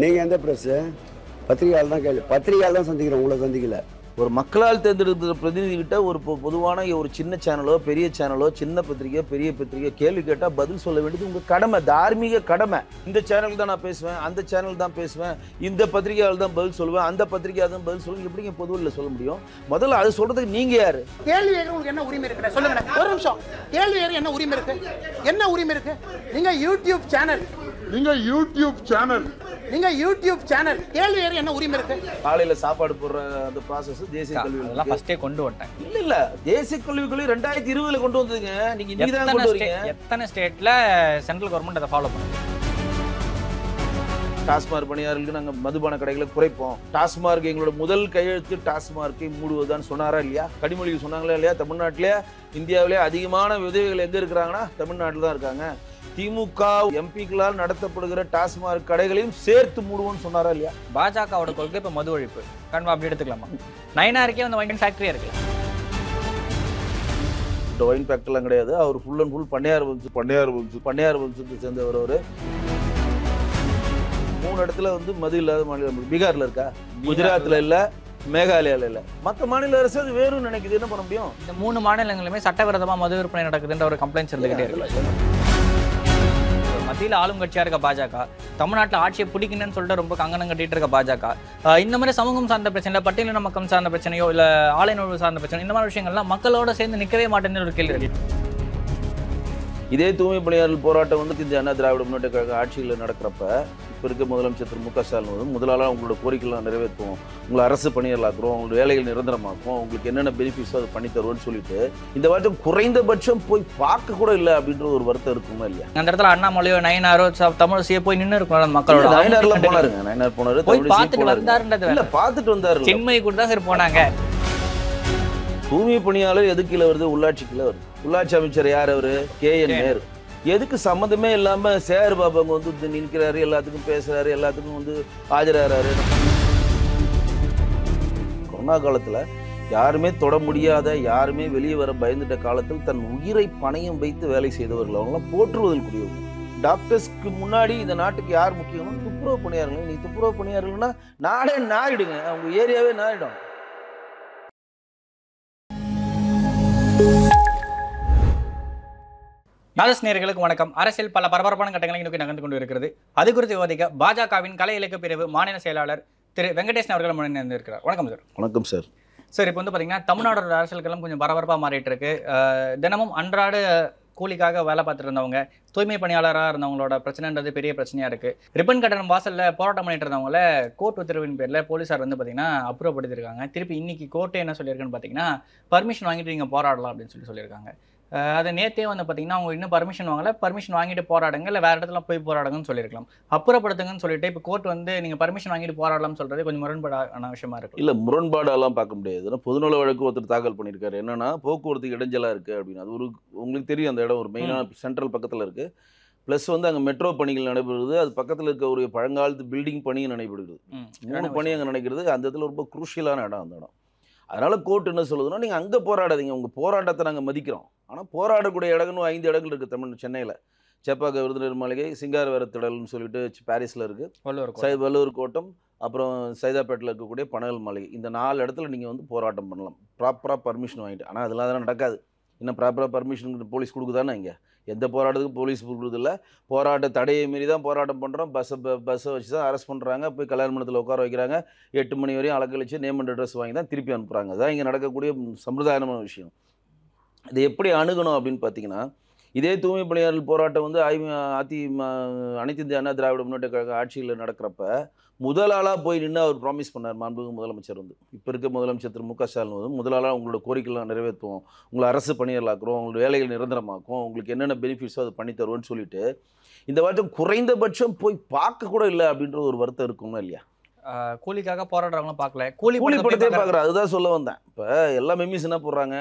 நீங்க எந்த பிரஸ்? பத்திரிகையாளர் தான் கேள்வி. பத்திரிகையாளர் தான் சந்திக்கிறோம், உங்களை சந்திக்கல. ஒரு மக்களால் தேர்ந்தெடுக்கிற பிரதிநிதிகிட்ட ஒரு பொதுவான ஒரு சின்ன சேனலோ பெரிய சேனலோ சின்ன பத்திரிகையோ பெரிய பத்திரிகையோ கேள்வி கேட்டால் பதில் சொல்ல வேண்டியது உங்கள் கடமை, தார்மீக கடமை. இந்த சேனல் தான் நான் பேசுவேன், அந்த சேனல் தான் பேசுவேன், இந்த பத்திரிகையால் தான் பதில் சொல்லுவேன், அந்த பத்திரிகையால் தான் பதில் சொல்லுவேன், எப்படிங்க பொதுவில் சொல்ல முடியும்? முதல்ல அது சொல்றதுக்கு நீங்க யாரு? கேள்வி கேட்க உங்களுக்கு என்ன உரிமை இருக்கு சொல்லுங்க. ஒரு நிமிஷம், கேள்வி கேட்க என்ன உரிமை இருக்கு? என்ன உரிமை இருக்கு? நீங்க யூடியூப் சேனல், கேள்வி கேட்க என்ன உரிமை இருக்கு? காலையில சாப்பாடு போடுற அந்த ப்ராசஸ் தேசிய கல்வி அதெல்லாம் ஃபர்ஸ்டே கொண்டு வந்துட்டாங்க. இல்ல தேசிய கல்விக்குள்ள 2020 கொண்டு வந்ததுங்க. நீங்க இன்னைக்கு தான் கொண்டு வரீங்க. எத்தனை ஸ்டேட்ல சென்ட்ரல் கவர்மெண்ட் அதை ஃபாலோ பண்ணுங்க. டாஸ்மார்க் பணியாளர்களுக்கு நாங்கள் மதுபான கடைகளை குறைப்போம். டாஸ்மார்க் எங்களோட முதல் கையெழுத்து டாஸ்மார்க்கை மூடுவதுதான் சொன்னாரா இல்லையா? கனிமொழிக்கு சொன்னாங்களா இல்லையா? தமிழ்நாட்டிலே இந்தியாவிலே அதிகமான விதவைகள் எங்க இருக்கிறாங்கன்னா தமிழ்நாட்டில் தான் இருக்காங்க. திமுக எம்பிக்களால் நடத்தப்படுகிற டாஸ்மார்க் கடைகளையும் சேர்த்து மூடுவோம்னு சொன்னாரா இல்லையா? பாஜகவோட கொள்கை இப்போ மது ஒழிப்பு. கண்வா அப்படி எடுத்துக்கலாமா? நயனாருக்கே வந்து வைன் ஃபேக்டரியா இருக்குல்ல. ஒயின் ஃபேக்டரிலாம் கிடையாது. அவர் ஃபுல் அண்ட் ஃபுல் பண்ணையார் வம்சத்தை சேர்ந்தவர். அவர் 3 இடத்துல வந்து மது இல்லாத மாநிலம் பீகார்ல இருக்கா, குஜராத்ல இல்ல, மேகாலயால இல்ல. மற்ற மாநில அரசு அது வேறும் நினைக்குது. என்ன பண்ண முடியும்? இந்த 3 மாநிலங்களுமே சட்டவிரோதமா மது விற்பனை நடக்குதுன்ற ஒரு கம்ப்ளைண்ட்ஸ் இருந்துகிட்டே இருக்கு. மத்தியில் ஆளும் கட்சியா இருக்க பாஜக, தமிழ்நாட்டில் ஆட்சியை பிடிக்கணும்னு சொல்லிட்டு ரொம்ப கங்கணம் கட்டிட்டு இருக்க பாஜக, இந்த மாதிரி சமூகம் சார்ந்த பிரச்சனை, பட்டியலின மக்கள் சார்ந்த பிரச்சனையோ இல்ல ஆலைநூறு சார்ந்த பிரச்சனை, இந்த மாதிரி விஷயங்கள்லாம் மக்களோட சேர்ந்து நிற்கவே மாட்டேன்னு ஒரு கேள்வி. இதே தூய்மை பணியாளர்கள் போராட்டம் வந்து இந்திய அண்ணா திராவிட முன்னேற்ற கழக ஆட்சியில் நடக்கிறப்ப இப்போ இருக்க முதலமைச்சர் திரு மு.க. ஸ்டாலின் வந்து முதலாளர் உங்களோட கோரிக்கைலாம் நிறைவேற்றுவோம், உங்களை அரசு பணியாளர்களாக்குறோம், உங்களோட வேலைகள் நிரந்தரமாக்கும், உங்களுக்கு என்னென்ன பெனிஃபிட்ஸோ அதை பண்ணி தருவோம்னு சொல்லிட்டு இந்த வருஷம் குறைந்தபட்சம் போய் பார்க்க கூட இல்லை அப்படின்ற ஒரு வருத்தம் இருக்குமா இல்லையா? அந்த இடத்துல அண்ணாமலையோ நயனாரோ தமிழிசையோ போய் நின்று இருக்கணும். மக்களோட நயனார்லாம் போனாருங்க. நயனார் போனாரு, பார்த்துட்டு வந்தாருன்றது இல்ல, பார்த்துட்டு வந்தாரு. சென்மை கூட தான் சரி போனாங்க. தூய்மை பணியாளர் எது கீழே வருது? உள்ளாட்சி கீழே வருது. உள்ளாட்சி அமைச்சர் யார்? அவரு KN நேரு. எதுக்கு சம்மந்தமே இல்லாம சேர் பாபு அங்க வந்து நிற்கிறாரு, எல்லாத்துக்கும் பேசுறாரு, எல்லாத்துக்கும் வந்து ஆஜராகிறாரு. கொரோனா காலத்துல யாருமே தொட முடியாத, யாருமே வெளியே வர பயந்துட்ட காலத்தில் தன் உயிரை பணயம் வைத்து வேலை செய்தவர்கள் அவங்களாம் போற்றுவதற்குரியவங்க. டாக்டர்ஸ்க்கு முன்னாடி இந்த நாட்டுக்கு யார் முக்கியம்னா துப்புரவு பணியாளர்கள். நீ துப்புரவு பணியாளர்கள்னா நாடே நாயிடுங்க, அவங்க ஏரியாவே நாயிடும். நாதஸ் நேயர்களுக்கு வணக்கம். அரசியல் பல பரபரப்பான கட்டங்களை நோக்கி நகர்ந்து கொண்டு இருக்கிறது. அது குறித்து விவாதிக்க பாஜகவின் கலை இலக்கிய பிரிவு மாநில செயலாளர் திரு வெங்கடேசன் அவர்கள் முன்னே இருக்கிறார். வணக்கம் சார். வணக்கம் சார். சார், இப்போ வந்து பார்த்தீங்கன்னா தமிழ்நாடோட அரசியலுக்கெல்லாம் கொஞ்சம் பரபரப்பாக மாறிட்டு இருக்கு. தினமும் அன்றாட கூலிக்காக வேலை பார்த்துட்டு இருந்தவங்க, தூய்மை பணியாளராக இருந்தவங்களோட பிரச்சனைன்றது பெரிய பிரச்சனையாக இருக்குது. ரிப்பன் கட்டணம் வாசலில் போராட்டம் பண்ணிட்டு இருந்தவங்கள கோர்ட் உத்தரவின் பேரில் போலீஸார் வந்து பார்த்தீங்கன்னா அப்புறப்படுத்திருக்காங்க. திருப்பி இன்னைக்கு கோர்ட்டே என்ன சொல்லியிருக்குன்னு பார்த்தீங்கன்னா பர்மிஷன் வாங்கிட்டு நீங்கள் போராடலாம் அப்படின்னு சொல்லியிருக்காங்க. அதை நேற்றே வந்து பார்த்தீங்கன்னா அவங்க இன்னும் பர்மிஷன் வாங்கலை, பர்மிஷன் வாங்கிட்டு போராடுங்க, இல்லை வேறு இடத்துல போய் போராடுங்கன்னு சொல்லியிருக்கலாம். அப்புறப்படுத்துங்கன்னு சொல்லிட்டு இப்போ கோர்ட் வந்து நீங்கள் பர்மிஷன் வாங்கிட்டு போராடலாம்னு சொல்கிறது கொஞ்சம் முரண்பாடான விஷயமா இருக்குது. இல்லை, முரண்பாடெல்லாம் பார்க்க முடியாது. ஏன்னா பொதுநல வழக்கு ஒருத்தர் தாக்கல் பண்ணியிருக்காரு. என்னன்னா போக்குவரத்துக்கு இடைஞ்சலாக இருக்குது அப்படின்னு. அது ஒரு உங்களுக்கு தெரியும், அந்த இடம் ஒரு மெயினான சென்ட்ரல் பக்கத்தில் இருக்குது. ப்ளஸ் வந்து அங்கே மெட்ரோ பணிகள் நடைபெறுது. அது பக்கத்தில் இருக்க ஒரு பழங்காலத்து பில்டிங் பணியும் நடைபெறுது. 3 பணி அங்கே நடக்கிறது. அந்த இடத்துல ரொம்ப குரூஷியலான இடம் அந்த இடம். அதனால் கோர்ட் என்ன சொல்லுதுன்னா, நீங்கள் அங்கே போராடாதீங்க, உங்கள் போராட்டத்தை நாங்கள் மதிக்கிறோம். ஆனால் போராடக்கூடிய இடங்கள்னு 5 இடங்கள் இருக்குது சென்னையில். சேப்பாக்க விருதுநகர் மாளிகை, சிங்காரவேர திடல்னு சொல்லிட்டு பாரிஸில் இருக்குது, வள்ளுவர் கோட்டம், அப்புறம் சைதாப்பேட்டில் இருக்கக்கூடிய பனகல் மாளிகை. இந்த 4 இடத்துல நீங்கள் வந்து போராட்டம் பண்ணலாம் ப்ராப்பராக பர்மிஷன் வாங்கிட்டு. ஆனால் அதெல்லாம் அதெல்லாம் நடக்காது. இன்னும் ப்ராப்பராக பர்மிஷன் போலீஸ் கொடுக்குதானே? இங்கே எந்த போராட்டத்துக்கும் போலீஸ் கொடுக்குறதில்ல. போராட்ட தடையை மீறி தான் போராட்டம் பண்ணுறோம். பஸ்ஸை வச்சு தான் அரெஸ்ட் பண்ணுறாங்க, போய் கல்யாண மண்டபத்தில் உட்கார வைக்கிறாங்க, 8 மணி வரையும் அலக்கழிச்சு நேம் அண்ட் அட்ரஸ் வாங்கி தான் திருப்பி அனுப்புகிறாங்க. அதான் இங்கே நடக்கக்கூடிய சம்பிரதாயமான விஷயம். இதை எப்படி அணுகணும் அப்படின்னு பார்த்தீங்கன்னா, இதே தூய்மை பணியாளர்கள் போராட்டம் வந்து அனைத்து இந்திய அண்ணா திராவிட முன்னேற்ற கழக ஆட்சியில் நடக்கிறப்ப முதலாளாக போய் நின்று அவர் ப்ராமிஸ் பண்ணார். மாண்புமிகு முதலமைச்சர் வந்து இப்போ இருக்க முதலமைச்சர் திரு மு.க. ஸ்டாலின் வந்து முதலாளாக உங்களோட கோரிக்கைலாம் நிறைவேற்றுவோம், உங்களை அரசு பணியாளர்களாக்குறோம், உங்களோட வேலைகள் நிரந்தரமாக்கும், உங்களுக்கு என்னென்ன பெனிஃபிட்ஸோ அதை பண்ணி தருவோம்னு சொல்லிட்டு இந்த வருஷம் குறைந்தபட்சம் போய் பார்க்க கூட இல்லை அப்படின்ற ஒரு வருத்தம் இருக்குமா இல்லையா? கூலிக்காக போராடுறவங்களும் பார்க்கல, கூலி படத்தை பார்க்குறேன். அதுதான் சொல்ல வந்தேன். இப்போ எல்லா மெம்மிஸ் என்ன போடுறாங்க,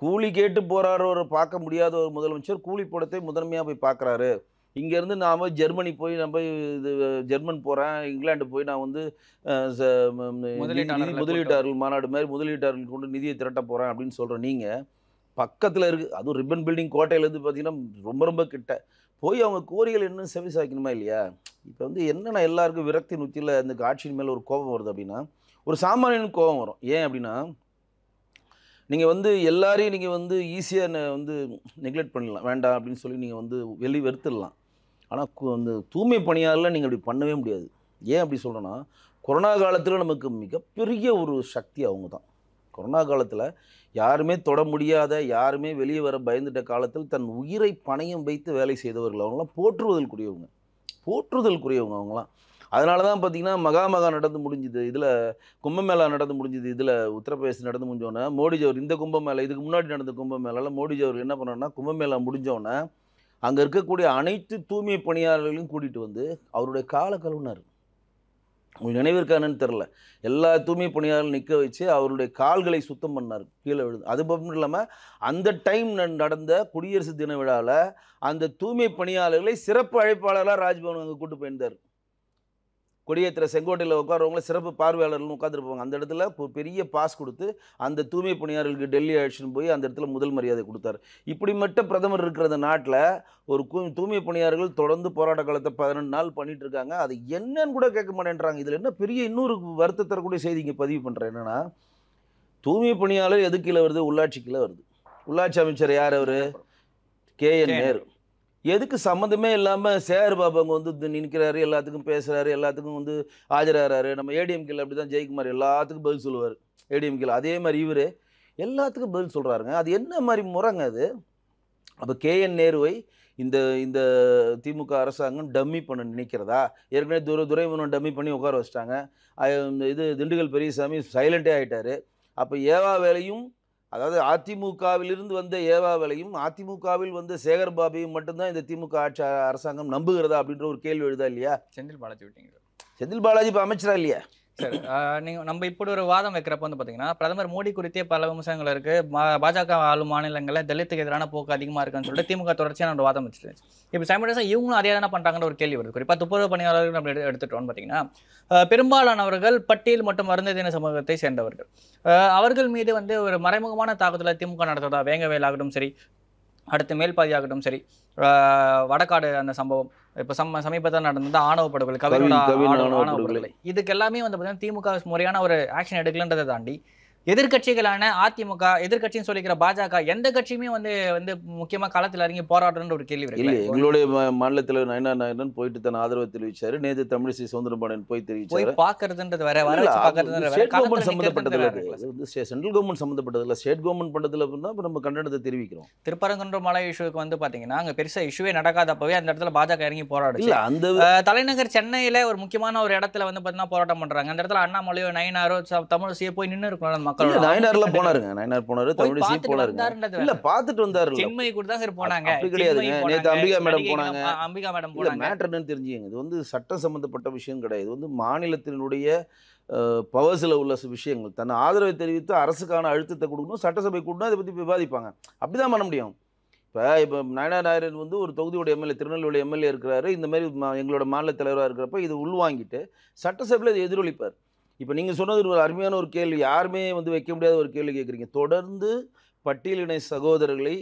கூலி கேட்டு போராடுற ஒரு பார்க்க முடியாத ஒரு முதலமைச்சர் கூலி படத்தை முதன்மையாக போய் பார்க்குறாரு. இங்கேருந்து நான் ஜெர்மனி போய் நான் போய் ஜெர்மன் போகிறேன், இங்கிலாந்து போய் நான் வந்து முதலீட்டாளர்கள் மாநாடு மாதிரி முதலீட்டாளர்கள் கொண்டு நிதியை திரட்ட போகிறேன் அப்படின்னு சொல்கிறேன். நீங்கள் பக்கத்தில் இருக்குது, அதுவும் ரிப்பன் பில்டிங் கோட்டையிலேருந்து பார்த்தீங்கன்னா ரொம்ப ரொம்ப கிட்ட போய் அவங்க கோரிகள் என்ன செவி சாய்க்கணுமா இல்லையா? இப்போ வந்து என்னன்னா எல்லாருக்கும் விரக்தியின் உச்சியில் இந்த ஆட்சியின் மேலே ஒரு கோபம் வருது அப்படின்னா, ஒரு சாமானியனுக்கு கோபம் வரும். ஏன் அப்படின்னா, நீங்கள் வந்து எல்லாரையும் நீங்கள் வந்து ஈஸியாக வந்து நெக்லெக்ட் பண்ணிடலாம், வேண்டாம் அப்படின்னு சொல்லி நீங்கள் வந்து வெறுத்துடலாம். ஆனால் அந்த தூய்மை பணியாளர்லாம் நீங்கள் அப்படி பண்ணவே முடியாது. ஏன் அப்படி சொல்கிறேன்னா, கொரோனா காலத்தில் நமக்கு மிகப்பெரிய ஒரு சக்தி அவங்க தான். கொரோனா காலத்தில் யாருமே தொட முடியாத, யாருமே வெளியே வர பயந்துட்ட காலத்தில் தன் உயிரை பணயம் வைத்து வேலை செய்தவர்கள். அவங்களாம் போற்றுதலுக்குரியவங்க அவங்களாம். அதனால தான் பார்த்தீங்கன்னா, மகா நடந்து முடிஞ்சுது, இதில் கும்பமேளா நடந்து முடிஞ்சுது, இதில் உத்தரப்பிரதேசம் நடந்து முடிஞ்சோன்னே மோடிஜி அவர் இந்த கும்பமேளா, இதுக்கு முன்னாடி நடந்த கும்பமேளாவில் மோடிஜி அவர் என்ன பண்ணாருன்னா, கும்பமேளா முடிஞ்சோடனே அங்கே இருக்கக்கூடிய அனைத்து தூய்மை பணியாளர்களையும் கூட்டிகிட்டு வந்து அவருடைய காலை கழுவினார். உங்களுக்கு நினைவிருக்கானு தெரில. எல்லா தூய்மை பணியாளர்களும் நிற்க வச்சு அவருடைய கால்களை சுத்தம் பண்ணார், கீழே விழுது. அது மட்டும் இல்லாமல் அந்த டைம் நடந்த குடியரசு தின விழாவில் அந்த தூய்மை பணியாளர்களை சிறப்பு அழைப்பாளராக ராஜ்பவன் அங்கே கூட்டு போயிருந்தார். கொடியேற்ற செங்கோட்டையில் உட்காரவங்கள சிறப்பு பார்வையாளர்கள்னு உட்காந்துருப்பாங்க. அந்த இடத்துல ஒரு பெரிய பாஸ் கொடுத்து அந்த தூய்மை பணியாளர்களுக்கு டெல்லி அழைச்சின்னு போய் அந்த இடத்துல முதல் மரியாதை கொடுத்தார். இப்படி மட்டும் பிரதமர் இருக்கிற அந்த நாட்டில் ஒரு தூய்மை பணியாளர்கள் தொடர்ந்து போராட்ட காலத்தை 12 நாள் பண்ணிட்டு இருக்காங்க. அது என்னன்னு கூட கேட்க மாட்டேன்றாங்க. இதில் என்ன பெரிய இன்னொரு வருத்தம் தரக்கூடிய செய்தி இங்கே பதிவு பண்ணுறேன். என்னென்னா, தூய்மை பணியாளர் எது கீழே வருது? உள்ளாட்சி கீழே வருது. உள்ளாட்சி அமைச்சர் யார்? அவர் KN நேரு. எதுக்கு சம்மந்தமே இல்லாமல் சேகர் பாபு அங்கே வந்து நிற்கிறாரு, எல்லாத்துக்கும் பேசுகிறாரு, எல்லாத்துக்கும் வந்து ஆஜராகிறாரு. நம்ம ADMKல அப்படி தான் ஜெயக்குமார் எல்லாத்துக்கும் பதில் சொல்லுவார். ADMKல அதே மாதிரி இவர் எல்லாத்துக்கும் பதில் சொல்கிறாருங்க. அது என்ன மாதிரி முறைங்க அது? அப்போ KN நேருவை இந்த இந்த திமுக அரசாங்கம் டம்மி பண்ண நினைக்கிறதா? ஏற்கனவே துரைமுருகன் டம்மி பண்ணி உட்கார வச்சிட்டாங்க. இது திண்டுக்கல் பெரியசாமி சைலண்ட்டே ஆகிட்டார். அப்போ ஏவா வேலையும், அதாவது அதிமுகவிலிருந்து வந்த ஏவா வேலையும் அதிமுகவில் வந்த சேகர் பாபையும் மட்டும்தான் இந்த திமுக ஆட்சி அரசாங்கம் நம்புகிறதா அப்படின்ற ஒரு கேள்வி எழுதா இல்லையா? செந்தில் பாலாஜி விட்டீங்க. செந்தில் பாலாஜி இப்போ அமைச்சரா இல்லையா? சரி, நீங்கள் நம்ம இப்படி ஒரு வாதம் வைக்கிறப்ப வந்து பார்த்தீங்கன்னா, பிரதமர் மோடி குறித்தே பல விமர்சனங்கள் இருக்குது. பாஜக ஆளும் மாநிலங்களில் தலித்துக்கு எதிரான போக்கு அதிகமாக இருக்குன்னு சொல்லிட்டு திமுக தொடர்ச்சியான ஒரு வாதம் வச்சுருந்துச்சு. இப்போ சைமல்டேனியஸாக இவங்களும் அதே தானே பண்ணுறாங்கன்ற ஒரு கேள்வி வருது. குறிப்பாக துப்புரவு பணியாளர்கள் நம்ம எடுத்துட்டோம்னு பார்த்தீங்கன்னா, பெரும்பாலானவர்கள் பட்டியல் மற்றும் வருந்ததின சமூகத்தை சேர்ந்தவர்கள். அவர்கள் மீது வந்து ஒரு மறைமுகமான தாக்குதலை திமுக நடத்துவதா? வேங்கவேலாகட்டும் சரி, அடுத்து மேல்பாதியாகட்டும் சரி, வடக்காடு அந்த சம்பவம், இப்போ சமீபத்தில் நடந்தது ஆணவ படுகொலை, ஆணவ படுகொலை, இதுக்கு எல்லாமே வந்து பார்த்தீங்கன்னா திமுக முறையான ஒரு ஆக்ஷன் எடுக்கலன்றதை தாண்டி எதிர்கட்சிகளான அதிமுக, எதிர்கட்சின்னு சொல்லிக்கிற பாஜக, எந்த கட்சியுமே வந்து வந்து முக்கியமாக களத்தில் இறங்கி போராடுன்ற ஒரு கேள்வி இருக்கு. எங்களுடைய மாநிலத்தில் நயனா நாயகன் போயிட்டு தன் ஆதரவை தெரிவிச்சாரு. நேற்று தமிழிசை சவுந்தரபாண்டியன் போய் தெரிவிச்சாரு. பார்க்கறதுன்றது வேற, சம்பந்தப்பட்டதில்லை. வந்து சென்ட்ரல் கவர்மெண்ட் சம்மந்தப்பட்டதில்லை, ஸ்டேட் கவர்மெண்ட் பண்ணதில்லை அப்படின்னா நம்ம கண்டனத்தை தெரிவிக்கிறோம். திருப்பரங்குன்ற மலை இஷ்யூக்கு வந்து பார்த்தீங்கன்னா அங்கே பெருசாக இஷ்யூவே நடக்காதப்பவே அந்த இடத்துல பாஜக இறங்கி போராடு. அந்த தலைநகர் சென்னையில் ஒரு முக்கியமான ஒரு இடத்துல வந்து பார்த்தீங்கன்னா போராட்டம் பண்ணுறாங்க. அந்த இடத்துல அண்ணாமலையோ நயினாரோ தமிழிசையோ போய் நின்று இருக்கணும். நயனார்ல போனாருங்க, நயனார் போனாரு, தமிழிசை போனாருங்க. இல்ல பாத்துட்டு வந்தாரு, சென்னை கூட தான் சரி போனாங்க. அப்படி கிடையாதுங்க. நேத்து அம்பிகா மேடம் போனாங்க. அம்பிகா மேடம் போனாங்க. மேட்டர் என்னன்னு தெரிஞ்சுங்க. இது வந்து சட்டம் சம்பந்தப்பட்ட விஷயம் கிடையாது. இது வந்து மாநிலத்தினுடைய பவர்ஸில் உள்ள விஷயங்கள். தன் ஆதரவை தெரிவித்து அரசுக்கான அழுத்தத்தை கொடுக்கணும், சட்டசபை கூட்டணும், அதை பற்றி விவாதிப்பாங்க. அப்படிதான் பண்ண முடியும். இப்போ நயனார் நாயரன் வந்து ஒரு தொகுதியோட எம்எல்ஏ, திருநெல்வேலி எம்எல்ஏ இருக்கிறாரு. இந்த மாதிரி எங்களோட மாநில தலைவராக இருக்கிறப்ப இது உள்வாங்கிட்டு சட்டசபையில் இதை எதிரொலிப்பார். இப்போ நீங்கள் சொன்னது ஒரு அருமையான ஒரு கேள்வி, யாருமே வந்து வைக்க முடியாத ஒரு கேள்வி கேட்குறீங்க. தொடர்ந்து பட்டியலினை சகோதரர்களை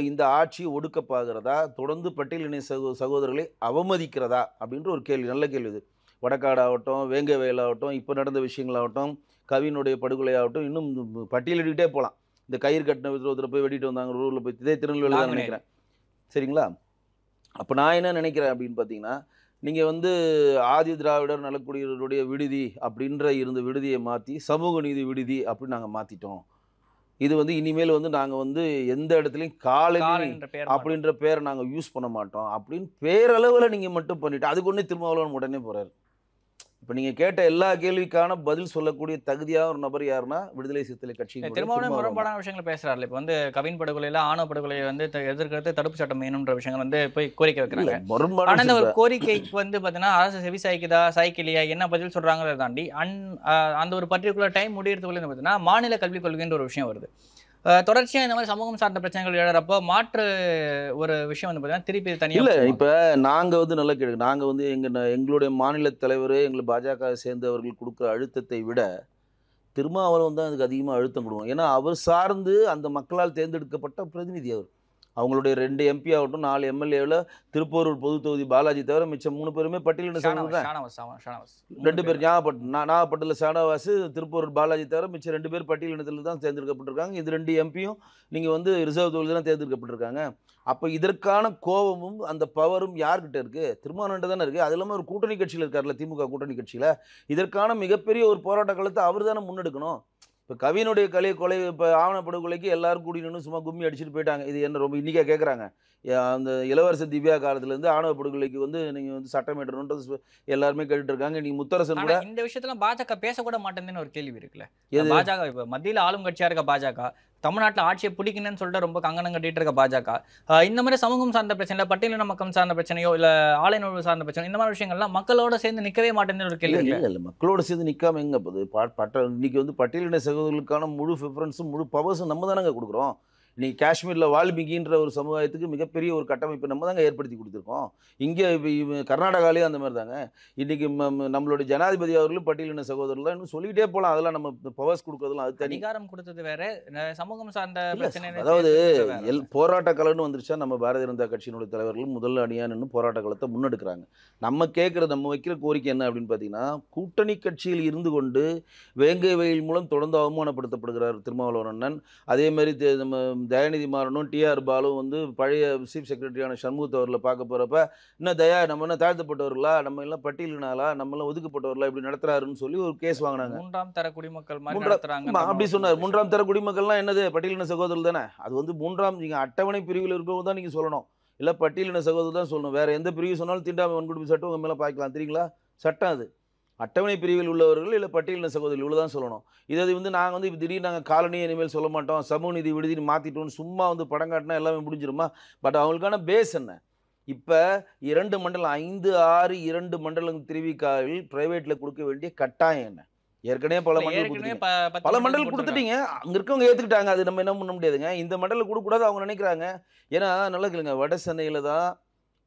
இந்த ஆட்சி ஒடுக்கப்பாகிறதா, தொடர்ந்து பட்டியலினை சகோதரர்களை அவமதிக்கிறதா அப்படின்ற ஒரு கேள்வி, நல்ல கேள்வி இது. வடக்காடாகட்டும், வேங்கவேலாகட்டும், இப்போ நடந்த விஷயங்களாகட்டும், கவினுடைய படுகொலை ஆகட்டும், இன்னும் பட்டியலிட்டுக்கிட்டே போகலாம். இந்த கயிறு கட்டின ஒருத்தர் போய் வெட்டிட்டு வந்தாங்க ரூரில் போய், இதே திருநெல்வேலி தான் நினைக்கிறேன். சரிங்களா? அப்போ நான் என்ன நினைக்கிறேன் அப்படின்னு பார்த்தீங்கன்னா, நீங்கள் வந்து ஆதி திராவிடர் நலக்குடியினருடைய விடுதி அப்படின்ற இருந்த விடுதியை மாற்றி சமூக நீதி விடுதி அப்படின்னு நாங்கள் மாற்றிட்டோம். இது வந்து இனிமேல் வந்து நாங்கள் வந்து எந்த இடத்துலையும் காலனி அப்படின்ற பேரை நாங்கள் யூஸ் பண்ண மாட்டோம் அப்படின்னு பேரளவில் நீங்கள் மட்டும் பண்ணிவிட்டு அதுக்கு ஒன்றே திருமாவளவன் உடனே போகிறார். இப்போ நீங்கள் கேட்ட எல்லா கேள்விக்கான பதில் சொல்லக்கூடிய தகுதியாக ஒரு நபர் யாருன்னா விடுதலை சிறுத்தைகள் கட்சி. திருமாவளவன் முரண்பாடான விஷயங்கள் பேசுகிறாரு. இப்போ வந்து கவின் படுகொலையில் ஆணவ படுகொலையை வந்து எதிர்க்கிறது தடுப்பு சட்டம் வேணுன்ற விஷயங்கள் வந்து போய் கோரிக்கை வைக்கிறாங்க. ஆனால் இந்த ஒரு கோரிக்கைக்கு வந்து பார்த்தீங்கன்னா அரசு செவி சாய்க்குதா சாய்க்கலையா என்ன பதில் சொல்கிறாங்கிறத தாண்டி அந்த ஒரு பர்டிகுலர் டைம் முடியறதுக்குள்ளே பார்த்தீங்கன்னா மாநில கல்விக் கொள்கைன்ற ஒரு விஷயம் வருது. தொடர்ச்சியாக இந்த மாதிரி சமூகம் சார்ந்த பிரச்சனைகள் எழுறப்போ மாற்று ஒரு விஷயம் வந்து பார்த்தீங்கன்னா திருப்பி தனியாக இல்லை. இப்போ நாங்கள் வந்து நல்லா கேட்கு, நாங்கள் வந்து எங்களுடைய மாநில தலைவர் எங்களை பாஜக சேர்ந்தவர்கள் கொடுக்குற அழுத்தத்தை விட திருமாவளவன் தான் அதுக்கு அதிகமாக அழுத்தம் கொடுக்கும். ஏன்னா அவர் சார்ந்து அந்த மக்களால் தேர்ந்தெடுக்கப்பட்ட பிரதிநிதி அவர். அவங்களுடைய 2 எம்பி ஆகட்டும் 4 எம்எல்ஏவில் திருப்போரூர் பொது தொகுதி பாலாஜி தவிர மிச்சம் 3 பேருமே பட்டியலின சகோதரர் தான். ஷானவாஸ் 2 பேர் நாகப்பட்டினத்தில் ஷானவாஸ், திருப்பூர் பாலாஜி தவிர மிச்சம் 2 பேர் பட்டியலினத்தில் தான் தேர்ந்தெடுக்கப்பட்டிருக்காங்க. இது 2 எம்பியும் நீங்கள் வந்து ரிசர்வ் தொகுதியில் தான் தேர்ந்தெடுக்கப்பட்டிருக்காங்க. அப்போ இதற்கான கோபமும் அந்த பவரும் யார்கிட்ட இருக்குது? திருமாவளவன்கிட்ட தானே இருக்குது. அது இல்லாமல் ஒரு கூட்டணி கட்சியில் இருக்கார்ல, திமுக கூட்டணி கட்சியில். இதற்கான மிகப்பெரிய ஒரு போராட்ட காலத்தை அவர் தானே முன்னெடுக்கணும். இப்போ கவினுடைய கொலை இப்போ ஆவணப்படுகொலைக்கு எல்லாரும் கூடி நின்று சும்மா கும்மி அடிச்சுட்டு போயிட்டாங்க. இது என்ன ரொம்ப இன்றைக்கா கேட்குறாங்க? அந்த இளவரச திவ்யா காலத்துலேருந்து ஆணவ படுகொலைக்கு வந்து நீங்கள் வந்து சட்டம் ஏற்றணுன்றது எல்லாருமே கேட்டுட்டு இருக்காங்க. நீங்கள் முத்தரசன் கூட இந்த விஷயத்துல பாஜக பேசக்கூட மாட்டேங்குதுன்னு ஒரு கேள்வி இருக்குல்ல. பாஜக இப்போ மத்தியில் ஆளும் கட்சியா இருக்க பாஜக, தமிழ்நாட்டில் ஆட்சியை பிடிக்கணும்னு சொல்லிட்டு ரொம்ப கங்கணம் கட்டிட்டு இருக்க பாஜக, இந்த மாதிரி சமூகம் சார்ந்த பிரச்சனை, பட்டியலின மக்கள் சார்ந்த பிரச்சனையோ இல்லை ஆலை நுழைவு சார்ந்த பிரச்சனை, இந்த மாதிரி விஷயங்கள்லாம் மக்களோட சேர்ந்து நிற்கவே மாட்டேங்குன்னு ஒரு கேள்வி இல்லை. மக்களோட சேர்ந்து நிற்காம எங்கே போகுது? இன்னைக்கு வந்து பட்டியலின சகோதரர்களுக்கான முழு ப்ரிஃபரன்ஸும் முழு பவர்ஸும் நம்ம தானங்க கொடுக்குறோம். இன்றைக்கி காஷ்மீரில் வால்மீகின்ற ஒரு சமுதாயத்துக்கு மிகப்பெரிய ஒரு கட்டமைப்பை நம்ம தாங்க ஏற்படுத்தி கொடுத்துருக்கோம். இங்கே கர்நாடகாலேயே அந்த மாதிரி தாங்க. இன்றைக்கி நம்மளுடைய ஜனாதிபதி அவர்களும் பட்டியலின சகோதரர்லாம் இன்னும் சொல்லிக்கிட்டே போகலாம். அதெல்லாம் நம்ம பவர்ஸ் கொடுக்குறதுலாம் அது அதிகாரம் கொடுத்தது வேற, சமூகம் சார்ந்த பிரச்சனை. அதாவது போராட்ட கலன்னு வந்துருச்சா நம்ம பாரதிய ஜனதா கட்சியினுடைய தலைவர்களும் முதல் அணியாக நின்று போராட்ட காலத்தை முன்னெடுக்கிறாங்க. நம்ம வைக்கிற கோரிக்கை என்ன அப்படின்னு பார்த்தீங்கன்னா, கூட்டணி கட்சியில் இருந்து கொண்டு வேங்கை வெயில் மூலம் தொடர்ந்து அவமானப்படுத்தப்படுகிறார் திருமாவளவன் அண்ணன். அதே மாதிரி நம்ம தயாநிதி மாறனும் டிஆர் பாலும் வந்து பழைய சீஃப் செக்ரட்டரியான சண்முகத்தை அவர்களை பார்க்க போகிறப்ப, இன்னும் நம்ம என்ன தாழ்த்தப்பட்டவர்களா, நம்ம எல்லாம் பட்டியலினாலா, நம்ம எல்லாம் ஒதுக்கப்பட்டவர்களா இப்படி நடத்துறாருன்னு சொல்லி ஒரு கேஸ் வாங்கினாங்க. 3ஆம் தர குடிமக்கள் அப்படி சொன்னார். 3ஆம் தர குடிமக்கள்லாம் என்னது? பட்டியலின சகோதரர் தானே. அது வந்து 3ஆம் நீங்கள் அட்டவணை பிரிவில் இருக்கவும் தான் நீங்கள் சொல்லணும், இல்லை பட்டியலின சகோதரர் தான் சொல்லணும். வேறு எந்த பிரிவு சொன்னாலும் தீண்டாமை வன்கொடுமை சட்டம் உங்கள் மேலே பார்க்கலாம். தெரியுங்களா? சட்டம் அது அட்டவணை பிரிவில் உள்ளவர்கள் இல்லை பட்டியலின சகோதரர்கள் இவ்வளோ தான் சொல்லணும். இதை வந்து நாங்கள் வந்து இப்போ திடீர்னு நாங்கள் காலனியை இனிமேல் சொல்ல மாட்டோம், சமூக நீதி விடுதின்னு மாற்றிட்டோன்னு சும்மா வந்து படம் காட்டினா எல்லாமே முடிஞ்சிருமா? பட் அவங்களுக்கான பேஸ் என்ன? இப்போ 2 மண்டலம் 5, 6, 2 மண்டலம் திருவிக்காவில் ப்ரைவேட்டில் கொடுக்க வேண்டிய கட்டாயம் என்ன? ஏற்கனவே பல மண்டலம் கொடுத்துட்டீங்க. அங்கே இருக்கவங்க ஏற்றுக்கிட்டாங்க. அது நம்ம என்ன பண்ண முடியாதுங்க. இந்த மண்டலம் கொடுக்கக்கூடாது அவங்க நினைக்கிறாங்க. ஏன்னா நல்லா கேளுங்க, வட சென்னையில் தான்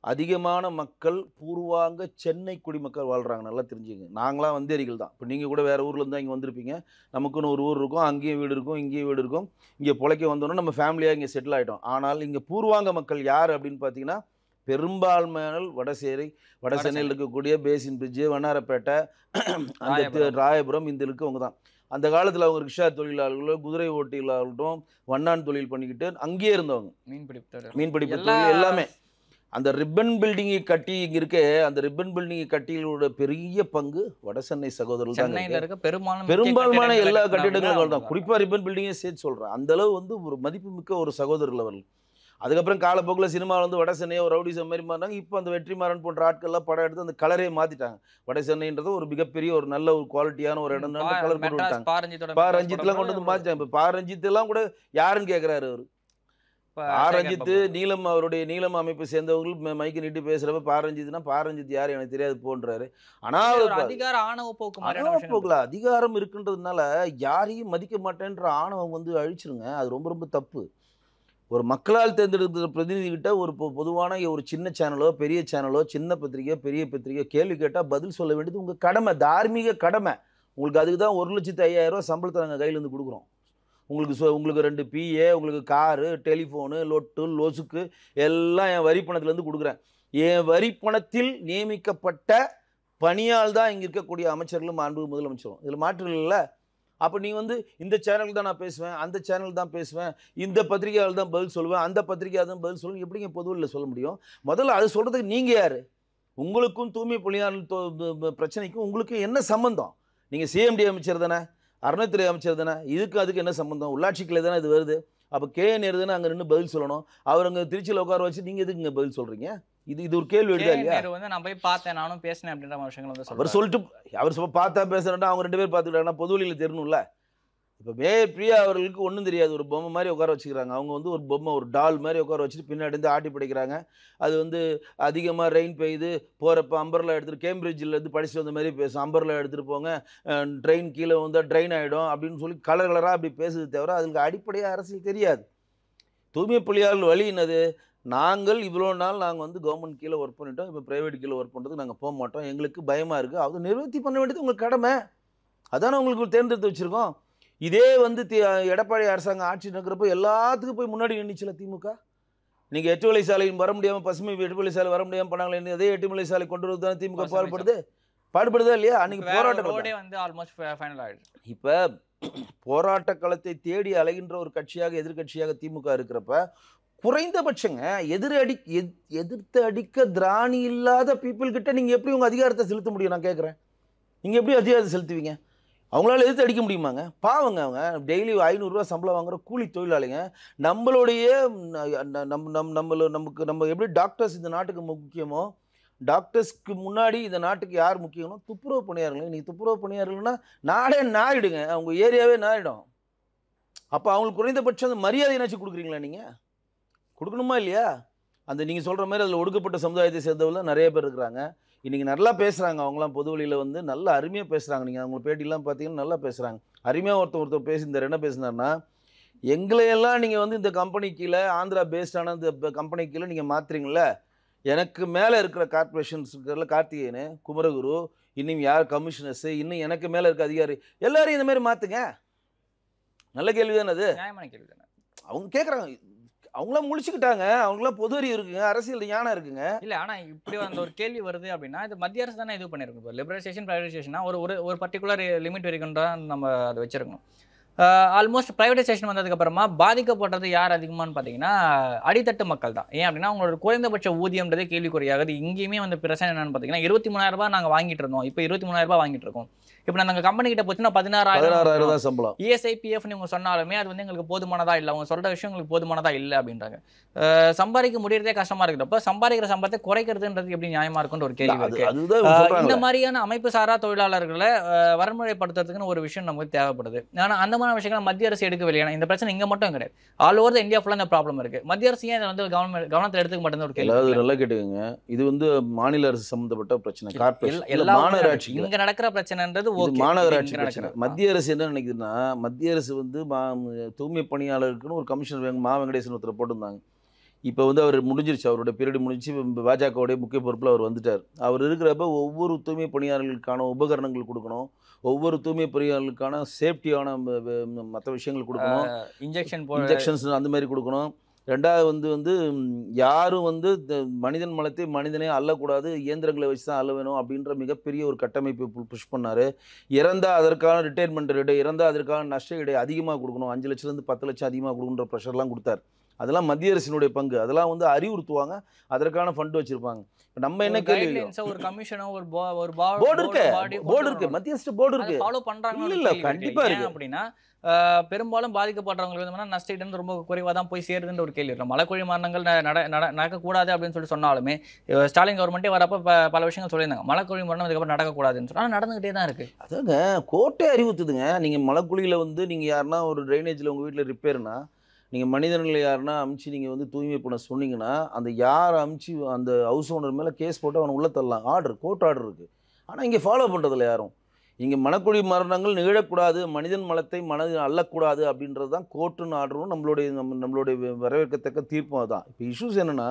அதிகமான மக்கள் பூர்வாங்க சென்னை குடிமக்கள் வாழ்கிறாங்க. நல்லா தெரிஞ்சுங்க. நாங்களாம் வந்தேரிகள் தான். இப்போ நீங்கள் கூட வேறு ஊரில் இருந்தால் இங்கே வந்திருப்பீங்க. நமக்குன்னு ஒரு ஊர் இருக்கும், அங்கேயும் வீடு இருக்கும், இங்கேயும் வீடு இருக்கும். இங்கே பிழைக்க வந்தோன்னா நம்ம ஃபேமிலியாக இங்கே செட்டில் ஆகிட்டோம். ஆனால் இங்கே பூர்வாங்க மக்கள் யார் அப்படின்னு பார்த்தீங்கன்னா, பெரும்பான்மையான வட சென்னையில் இருக்கக்கூடிய பேசின் பிரிட்ஜு, வண்ணாரப்பேட்டை, அந்த ராயபுரம், இந்த இருக்கவங்க தான். அந்த காலத்தில் அவங்க ரிக்ஷா தொழிலாளர்களோ குதிரை ஓட்டிகளாகட்டும் வண்ணான் தொழில் பண்ணிக்கிட்டு அங்கேயே இருந்தவங்க. மீன்பிடிப்பு தொழில் எல்லாமே. அந்த ரிப்பன் பில்டிங்கை கட்டி இங்கே இருக்கே, அந்த ரிப்பன் பில்டிங்கை கட்டிகளோட பெரிய பங்கு வட சென்னை சகோதரர்கள் தான். பெரும்பான்மையான எல்லா கட்டிடங்களும் தான். குறிப்பாக ரிப்பன் பில்டிங்கை சேர்த்து சொல்கிறேன். அந்தளவு வந்து ஒரு மதிப்புமிக்க ஒரு சகோதரர்கள் அவர்கள். அதுக்கப்புறம் காலப்போக்கில் சினிமாவில் வந்து வட சென்னையை ஒரு ரவுடிசம் மாதிரி மாறினாங்க. இப்போ அந்த வெற்றிமாறன் போன்ற ஆட்கள்லாம் படம் எடுத்து அந்த கலரே மாற்றிட்டாங்க. வட சென்னைன்றது ஒரு மிகப்பெரிய ஒரு நல்ல ஒரு குவாலிட்டியான ஒரு இடம். கலர் போட்டு விட்டாங்க. பா ரஞ்சித்லாம் கொண்டு வந்து மாற்றிட்டாங்க. இப்போ பா ரஞ்சித்லாம் கூட யாருன்னு கேட்குறாரு அவர். பாரஞ்சித் நீலம், அவருடைய நீலம் அமைப்பை சேர்ந்தவர்கள் மைக்கு நீட்டு பேசுறப்ப பாரஞ்சித்னா பாரஞ்சித் யார் எனக்கு தெரியாது போன்றாரு. ஆனால் அதிகாரம் இருக்குன்றதுனால யாரையும் மதிக்க மாட்டேன்ற ஆணவம் வந்து அழிச்சிருங்க. அது ரொம்ப ரொம்ப தப்பு. ஒரு மக்களால் தேர்ந்தெடுக்கிற பிரதிநிதிகிட்ட ஒரு பொதுவான ஒரு சின்ன சேனலோ பெரிய சேனலோ சின்ன பத்திரிகையோ பெரிய பத்திரிகையோ கேள்வி கேட்டால் பதில் சொல்ல வேண்டியது உங்கள் கடமை, தார்மீக கடமை. உங்களுக்கு அதுக்கு தான் 1,05,000 சம்பளத்தை நாங்கள் கையிலேருந்து கொடுக்குறோம். உங்களுக்கு 2 PA, உங்களுக்கு காரு, டெலிஃபோனு, லொட்டு லொசுக்கு எல்லாம் என் வரிப்பணத்துலேருந்து கொடுக்குறேன். என் வரிப்பணத்தில் நியமிக்கப்பட்ட பணியால் தான் இங்கே இருக்கக்கூடிய அமைச்சர்களும் மாண்பு முதலமைச்சரும். இதில் மாற்று இல்லை. அப்போ நீ வந்து இந்த சேனல் தான் நான் பேசுவேன், அந்த சேனல் தான் பேசுவேன், இந்த பத்திரிகையால் தான் பதில் சொல்லுவேன், அந்த பத்திரிகையால் தான் பதில் சொல்லுவேன், எப்படிங்க பொதுவில் சொல்ல முடியும்? முதல்ல அது சொல்கிறதுக்கு நீங்கள் யார்? உங்களுக்கும் தூய்மை பணியாளர் பிரச்சனைக்கும் உங்களுக்கும் என்ன சம்பந்தம்? நீங்கள் CMD அமைச்சர் தானே, அறநிலைத்துறை அமைச்சர் தானே, அதுக்கு என்ன சம்பந்தம்? உள்ளாட்சிக்கில் தானே இது வருது. அப்போ KN தானே அங்கே நின்று பதில் சொல்லணும். அவர் அங்கே திருச்சியில் உட்கார வச்சு நீங்கள் எதுக்கு இங்கே பதில் சொல்கிறீங்க? இது ஒரு கேள்வி எழுதா இல்லையா? நான் போய் பார்த்தேன், நானும் பேசினேன் அப்படின்ற விஷயங்கள் வந்து அவர் சொல்லிட்டு அவர் பார்த்தா பேசுறேன்னா அவங்க 2 பேர் பார்த்துக்கிட்டாங்கன்னா பொது வழியில் தெரியணும்ல. இப்போ மேயர் பிரியா அவர்களுக்கு ஒன்றும் தெரியாது. ஒரு பொம்மை மாதிரி உட்கார வச்சுக்கிறாங்க. அவங்க வந்து ஒரு பொம்மை, ஒரு டால் மாதிரி உட்கார வச்சுட்டு பின்னாடி இருந்து ஆட்டி படைக்கிறாங்க. அது வந்து அதிகமாக ரெயின் பெய்யுது, போகிறப்ப அம்பர்லா எடுத்துகிட்டு கேம்பிரிட்ஜிலேருந்து படிச்சுட்டு வந்த மாதிரி பேசும். அம்பர்லா எடுத்துகிட்டு போங்க, ட்ரெயின் கீழே வந்தால் ட்ரெயின் ஆகிடும் அப்படின்னு சொல்லி கலராக அப்படி பேசுது தவிர அதுக்கு அடிப்படையாக அரசியல் தெரியாது. தூய்மை பணியாளர்கள் வழி என்னது? நாங்கள் இவ்வளோ நாள் நாங்கள் வந்து கவர்மெண்ட் கீழே ஒர்க் பண்ணிட்டோம், இப்போ ப்ரைவேட் கீழே ஒர்க் பண்ணுறதுக்கு நாங்கள் போக மாட்டோம், எங்களுக்கு பயமாக இருக்குது. அது நிவர்த்தி பண்ண வேண்டியது உங்களுக்கு கடமை. அதானே உங்களுக்கு தேர்ந்தெடுத்து வச்சுருக்கோம். இதே வந்து எடப்பாடி அரசாங்கம் ஆட்சி நடக்கிறப்போ எல்லாத்துக்கும் போய் முன்னாடி நின்றுச்சுல திமுக. நீங்க 8 வழி சாலையும் வர முடியாம பசுமை 8 வழி சாலை வர முடியாம பண்ணாங்களே, அதே 8 வழி சாலை கொண்டு வரது தான் திமுக பாடுபடுதா இல்லையா? அன்னைக்கு போராட்டம் ரோடே வந்து ஆல்மோஸ்ட் ஃபைனல் ஆயிடுச்சு. இப்ப போராட்ட களத்தை தேடி அலைகின்ற ஒரு கட்சியாக எதிர்கட்சியாக திமுக இருக்கிறப்ப குறைந்தபட்சங்க எதிர்த்து அடிக்க திராணி இல்லாத பீப்புள் கிட்ட நீங்க எப்படி உங்க அதிகாரத்தை செலுத்த முடியும்? நான் கேட்குறேன், நீங்க எப்படி அதிகாரத்தை செலுத்துவீங்க? அவங்களால எதிர்த்து அடிக்க முடியுமாங்க? பாவங்க, அவங்க டெய்லி 500 ரூபா சம்பளம் வாங்குற கூலி தொழிலாளிங்க. நம்மளுடைய நம்ம எப்படி டாக்டர்ஸ் இந்த நாட்டுக்கு முக்கியமோ, டாக்டர்ஸ்க்கு முன்னாடி இந்த நாட்டுக்கு யார் முக்கியமோ துப்புரவு பணியாளர்கள். இன்னைக்கு துப்புரவு பணியாளர்கள்னா நாடே நாயிடுங்க, அவங்க ஏரியாவே நாயிடும். அப்போ அவங்களுக்கு குறைந்தபட்சம் அந்த மரியாதை என்னாச்சு கொடுக்குறீங்களா? நீங்கள் கொடுக்கணுமா இல்லையா? அந்த நீங்கள் சொல்கிற மாதிரி அதில் ஒடுக்கப்பட்ட சமுதாயத்தை சேர்ந்தவர்கள் நிறைய பேர் இருக்கிறாங்க. இன்றைக்கி நல்லா பேசுகிறாங்க, அவங்களாம் பொது வழியில் வந்து நல்லா அருமையாக பேசுகிறாங்க. நீங்கள் அவங்க பேட்டிலாம் பார்த்தீங்கன்னா நல்லா பேசுகிறாங்க, அருமையாக ஒருத்தர் பேசியிருந்தார். என்ன பேசினார்னா, எங்களையெல்லாம் நீங்கள் வந்து இந்த கம்பெனி கீழே, ஆந்திரா பேஸ்டான இந்த கம்பெனி கீழே நீங்கள் மாற்றுறீங்களே, எனக்கு மேலே இருக்கிற கார்பரேஷன்ஸ் இருக்கிற கார்த்திகேயன், குமரகுரு, இன்னும் யார் கமிஷனர்ஸு, இன்னும் எனக்கு மேலே இருக்க அதிகாரி எல்லாரையும் இந்த மாதிரி மாற்றுங்க. நல்ல கேள்வி தானே அது? நியாயமான கேள்வி தானே. அவங்க கேட்குறாங்க, அவங்களாம் முழிச்சுக்கிட்டாங்க, அவங்களாம் பொது அறிவு இருக்குங்க, அரசியல் ஞானம் இருக்குங்க. இல்லை, ஆனால் இப்படி அந்த ஒரு கேள்வி வருது அப்படின்னா இது மத்திய அரசு தானே இது பண்ணியிருக்கோம். இப்போ லிபரலைசேஷன் ப்ரைவேடைசேஷனா ஒரு பர்டிகுலர் லிமிட் வரைக்கும் தான் நம்ம அதை வச்சிருக்கணும். ஆல்மோஸ்ட் ப்ரைவேடைசேஷன் வந்ததுக்கப்புறமா பாதிக்கப்படுறது யார் அதிகமானு பார்த்தீங்கன்னா அடித்தட்டு மக்கள் தான். ஏன் அப்படின்னா அவங்களோட குறைந்தபட்ச ஊதியம்ன்றதே கேள்விக்குறியாகுது. இங்கேயுமே வந்து பிரச்சனை என்னன்னு பார்த்தீங்கன்னா 23,000 ரூபாய் நாங்கள் வாங்கிட்டு இருந்தோம், இப்போ 23,000 ரூபாய் வாங்கிட்டு இருக்கோம். இப்போ நாங்கள் கம்பெனி கிட்ட போச்சுன்னா 16,000 தான் சம்பளம். ESI PF இவங்க சொன்னாலுமே அது வந்து எங்களுக்கு போதுமானதா இல்லை, அவங்க சொல்கிற விஷயம் எங்களுக்கு போதுமானதா இல்லை அப்படின்றாங்க. சம்பாதிக்க முடியறதே கஷ்டமா இருக்கிறப்ப சம்பாதிக்கிற சம்பளத்தை குறைக்கிறதுன்றது எப்படி நியாயமா இருக்குன்ற ஒரு கேள்வி இருக்கு. இந்த மாதிரியான அமைப்பு சாரா தொழிலாளர்களை வரமுறைப்படுத்துறதுக்குன்னு ஒரு விஷயம் நமக்கு தேவைப்படுது. ஆனால் அந்த மாதிரி விஷயங்கள் மத்திய அரசு எடுக்கவில்லை. ஏன்னா இந்த பிரச்சனை இங்கே மட்டும் கிடையாது, ஆல் ஓவர் த இந்தியா ஃபுல்லாக இந்த ப்ராப்ளம் இருக்கு. மத்திய அரசு ஏன் இதை வந்து கவனத்தில் எடுத்துக்க மாட்டேங்குது ஒரு கேள்வி. அதாவது நல்லா கேட்டுக்கங்க, இது வந்து மாநில அரசு சம்பந்தப்பட்ட பிரச்சனை, கார்ப்பரேஷன் மாநகராட்சி இங்க நடக்கிற பிரச்சனைன்றது மாநகராட்சி பிரச்சனை. மத்திய அரசு என்ன நினைக்குதுன்னா, மத்திய அரசு வந்து தூய்மை பணியாளருக்குன்னு ஒரு கமிஷனர் வெங்கடேசன் ஒருத்தர் போட்டிருந்தாங்க. இப்போ வந்து அவர் முடிஞ்சிருச்சு, அவருடைய பீரியட் முடிஞ்சு பாஜகவுடைய முக்கிய பொறுப்பில் அவர் வந்துட்டார். அவர் இருக்கிறப்ப ஒவ்வொரு தூய்மை பணியாளர்களுக்கான உபகரணங்கள் கொடுக்கணும், ஒவ்வொரு தூய்மை பணியாளர்களுக்கான சேஃப்டியான மற்ற விஷயங்கள் கொடுக்கணும், இன்ஜெக்ஷன்ஸ் அந்த மாதிரி கொடுக்கணும். ரெண்டாவது வந்து யாரும் வந்து மனிதன் மலத்தை மனிதனே அள்ளக்கூடாது, இயந்திரங்களை வச்சு தான் அள்ள வேணும் அப்படின்ற மிகப்பெரிய ஒரு கட்டமைப்பு புஷ் பண்ணார். இறந்தால் அதற்கான ரிட்டையர்மெண்ட் ரேட்டு, இறந்தால் அதற்கான நஷ்ட ஈடை அதிகமாக கொடுக்கணும், 5 லட்சத்துலேருந்து 10 லட்சம் அதிகமாக கொடுக்குன்ற ப்ரெஷர்லாம் கொடுத்தார். அதெல்லாம் மத்திய அரசினுடைய பங்கு, அதெல்லாம் வந்து அறிவுறுத்துவாங்க, அதற்கான ஃபண்ட் வச்சிருப்பாங்க. நம்ம என்ன கேள்வி, ஒரு கமிஷனோ ஒரு போர்டு இருக்கு, மத்திய அரசு போர்டு இருக்கு, ஃபாலோ பண்றாங்க. இல்ல கண்டிப்பா இருக்கு. அப்படின்னா பெரும்பாலும் பாதிக்கப்படுறவங்களுக்கு வந்து நஷ்ட ஈடு ரொம்ப குறைவாக தான் போய் சேருதுன்ற ஒரு கேள்வி இருக்கு. மழைக்குழி மரணங்கள் நடக்கக்கூடாது அப்படின்னு சொன்னாலுமே ஸ்டாலின் கவர்மெண்ட்டே வரப்போ பல விஷயங்கள் சொல்லியிருந்தாங்க, மழைக்குழி மரணம் இதுக்கப்புறம் நடக்கக்கூடாதுன்னு சொல்லி. ஆனால் நடந்துகிட்டே தான் இருக்கு. அதாங்க கோர்ட்டே அறிவுறுத்துதுங்க. நீங்கள் மழைக்குழியில் வந்து நீங்கள் யாருன்னா ஒரு ட்ரைனேஜில் உங்கள் வீட்டில் ரிப்பேர்னா, நீங்கள் மனிதனில் யாருன்னா அமுச்சு நீங்கள் வந்து தூய்மை பண்ண சொன்னீங்கன்னா, அந்த யார் அமுச்சு அந்த ஹவுஸ் ஓனர் மேலே கேஸ் போட்டு அவனை உள்ளே தள்ளலாம், கோர்ட் ஆர்டர் இருக்குது. ஆனால் இங்கே ஃபாலோ பண்ணுறதில்ல யாரும். இங்கே மனக்குழி மரணங்கள் நிகழக்கூடாது, மனிதன் மலத்தை மனதில் அள்ளக்கூடாது அப்படின்றது தான் கோர்ட்டுன்னு ஆர்டரும் நம்மளுடைய வரவேற்கத்தக்க தீர்ப்பும் அதுதான். இப்போ இஷ்யூஸ் என்னென்னா,